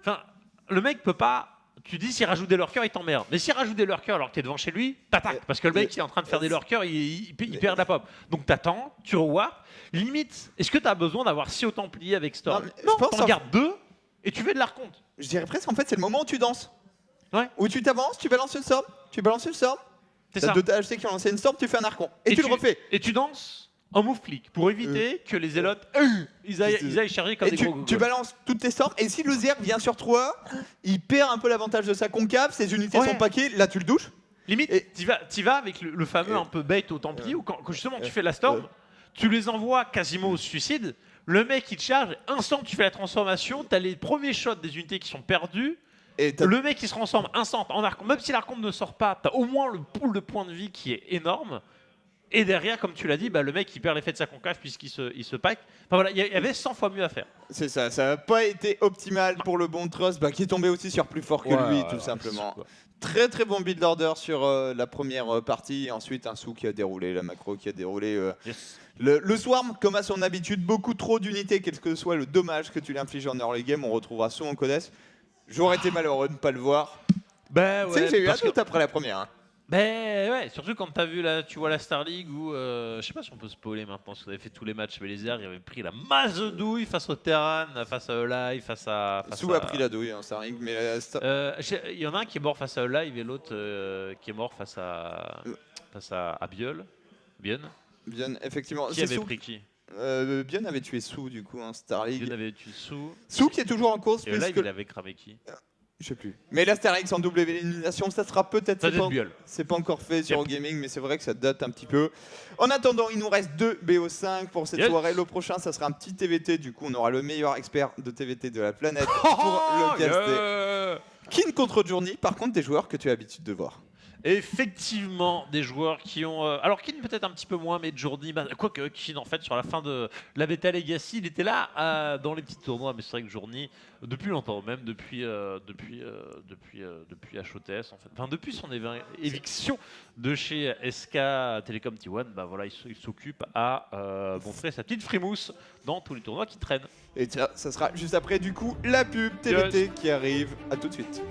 enfin, le mec peut pas. Tu dis s'il rajoute des lurkers, il t'emmerde. Mais s'il rajoute des lurkers alors que tu es devant chez lui, t'attaques. Parce que le mec, il est en train de faire des lurkers, il perd la pop. Donc t'attends, tu rewarp. Limite, est-ce que tu as besoin d'avoir 6 au Templier avec Storm? Non, t'en gardes 2 et tu fais de la recompte. Je dirais presque, en fait, c'est le moment où tu danses. Ouais. Où tu t'avances, tu balances une storm, C'est ça. T'as 2 THC qui ont lancé une storm, tu fais un archon. Et tu le refais. Et tu danses en move click pour éviter que les zélotes ils aillent charger comme et des gros. Tu balances toutes tes storms, et si le Zerg vient sur toi, il perd un peu l'avantage de sa concave, ses unités sont paquées, là tu le douches. Limite, t'y vas avec le fameux un peu bait au Templier, où quand justement tu fais la storm, tu les envoies quasiment au suicide, le mec il te charge, instant tu fais la transformation, t'as les premiers shots des unités qui sont perdus. Et le mec il se transforme instant en archon, même si l'archon ne sort pas, t'as au moins le pool de points de vie qui est énorme. Et derrière, comme tu l'as dit, le mec il perd l'effet de sa concave puisqu'il se pack. Enfin voilà, il y avait 100 fois mieux à faire. C'est ça, ça n'a pas été optimal pour le bon Trust, qui est tombé aussi sur plus fort que lui, tout simplement. Très très bon build order sur la première partie, et ensuite un sou qui a déroulé, la macro qui a déroulé. Le Swarm, comme à son habitude, beaucoup trop d'unités, quel que soit le dommage que tu l'infliges en early game, on retrouvera sous en Codes. J'aurais été malheureux de ne pas le voir. Tu sais, j'ai eu un doute après la première. Hein. Surtout quand t'as vu tu vois la Star League où je sais pas si on peut spoiler maintenant, parce qu'on avait fait tous les matchs avec les airs, il avait pris la masse de douille face au Terran, face à Olive, face à. Sou a pris la douille en Star League, mais il y en a un qui est mort face à Olive et l'autre qui est mort face à Biol. Bien, effectivement. Qui avait pris qui? Bien avait tué Sou du coup en Star League. Bien avait tué Sou. Sou qui est toujours en course. Et Olive il avait cramé qui? Je sais plus. Mais la Star League en double élimination, ça sera peut-être. C'est pas encore fait sur Gaming, mais c'est vrai que ça date un petit peu. En attendant, il nous reste 2 BO5 pour cette soirée. Le prochain, ça sera un petit TVT. Du coup, on aura le meilleur expert de TVT de la planète pour le caster. Kin contre Journey, par contre, des joueurs que tu as l'habitude de voir. Effectivement, des joueurs qui ont... alors Kin peut-être un petit peu moins, mais Journey... quoique Kin, en fait, sur la fin de la Beta Legacy, il était là dans les petits tournois, mais c'est vrai que Journey, depuis longtemps, même depuis HOTS, en fait. Enfin, depuis son éviction de chez SK Telecom T1, il s'occupe à montrer sa petite frimousse dans tous les tournois qui traînent. Et ça sera juste après, du coup, la pub TVT qui arrive. À tout de suite.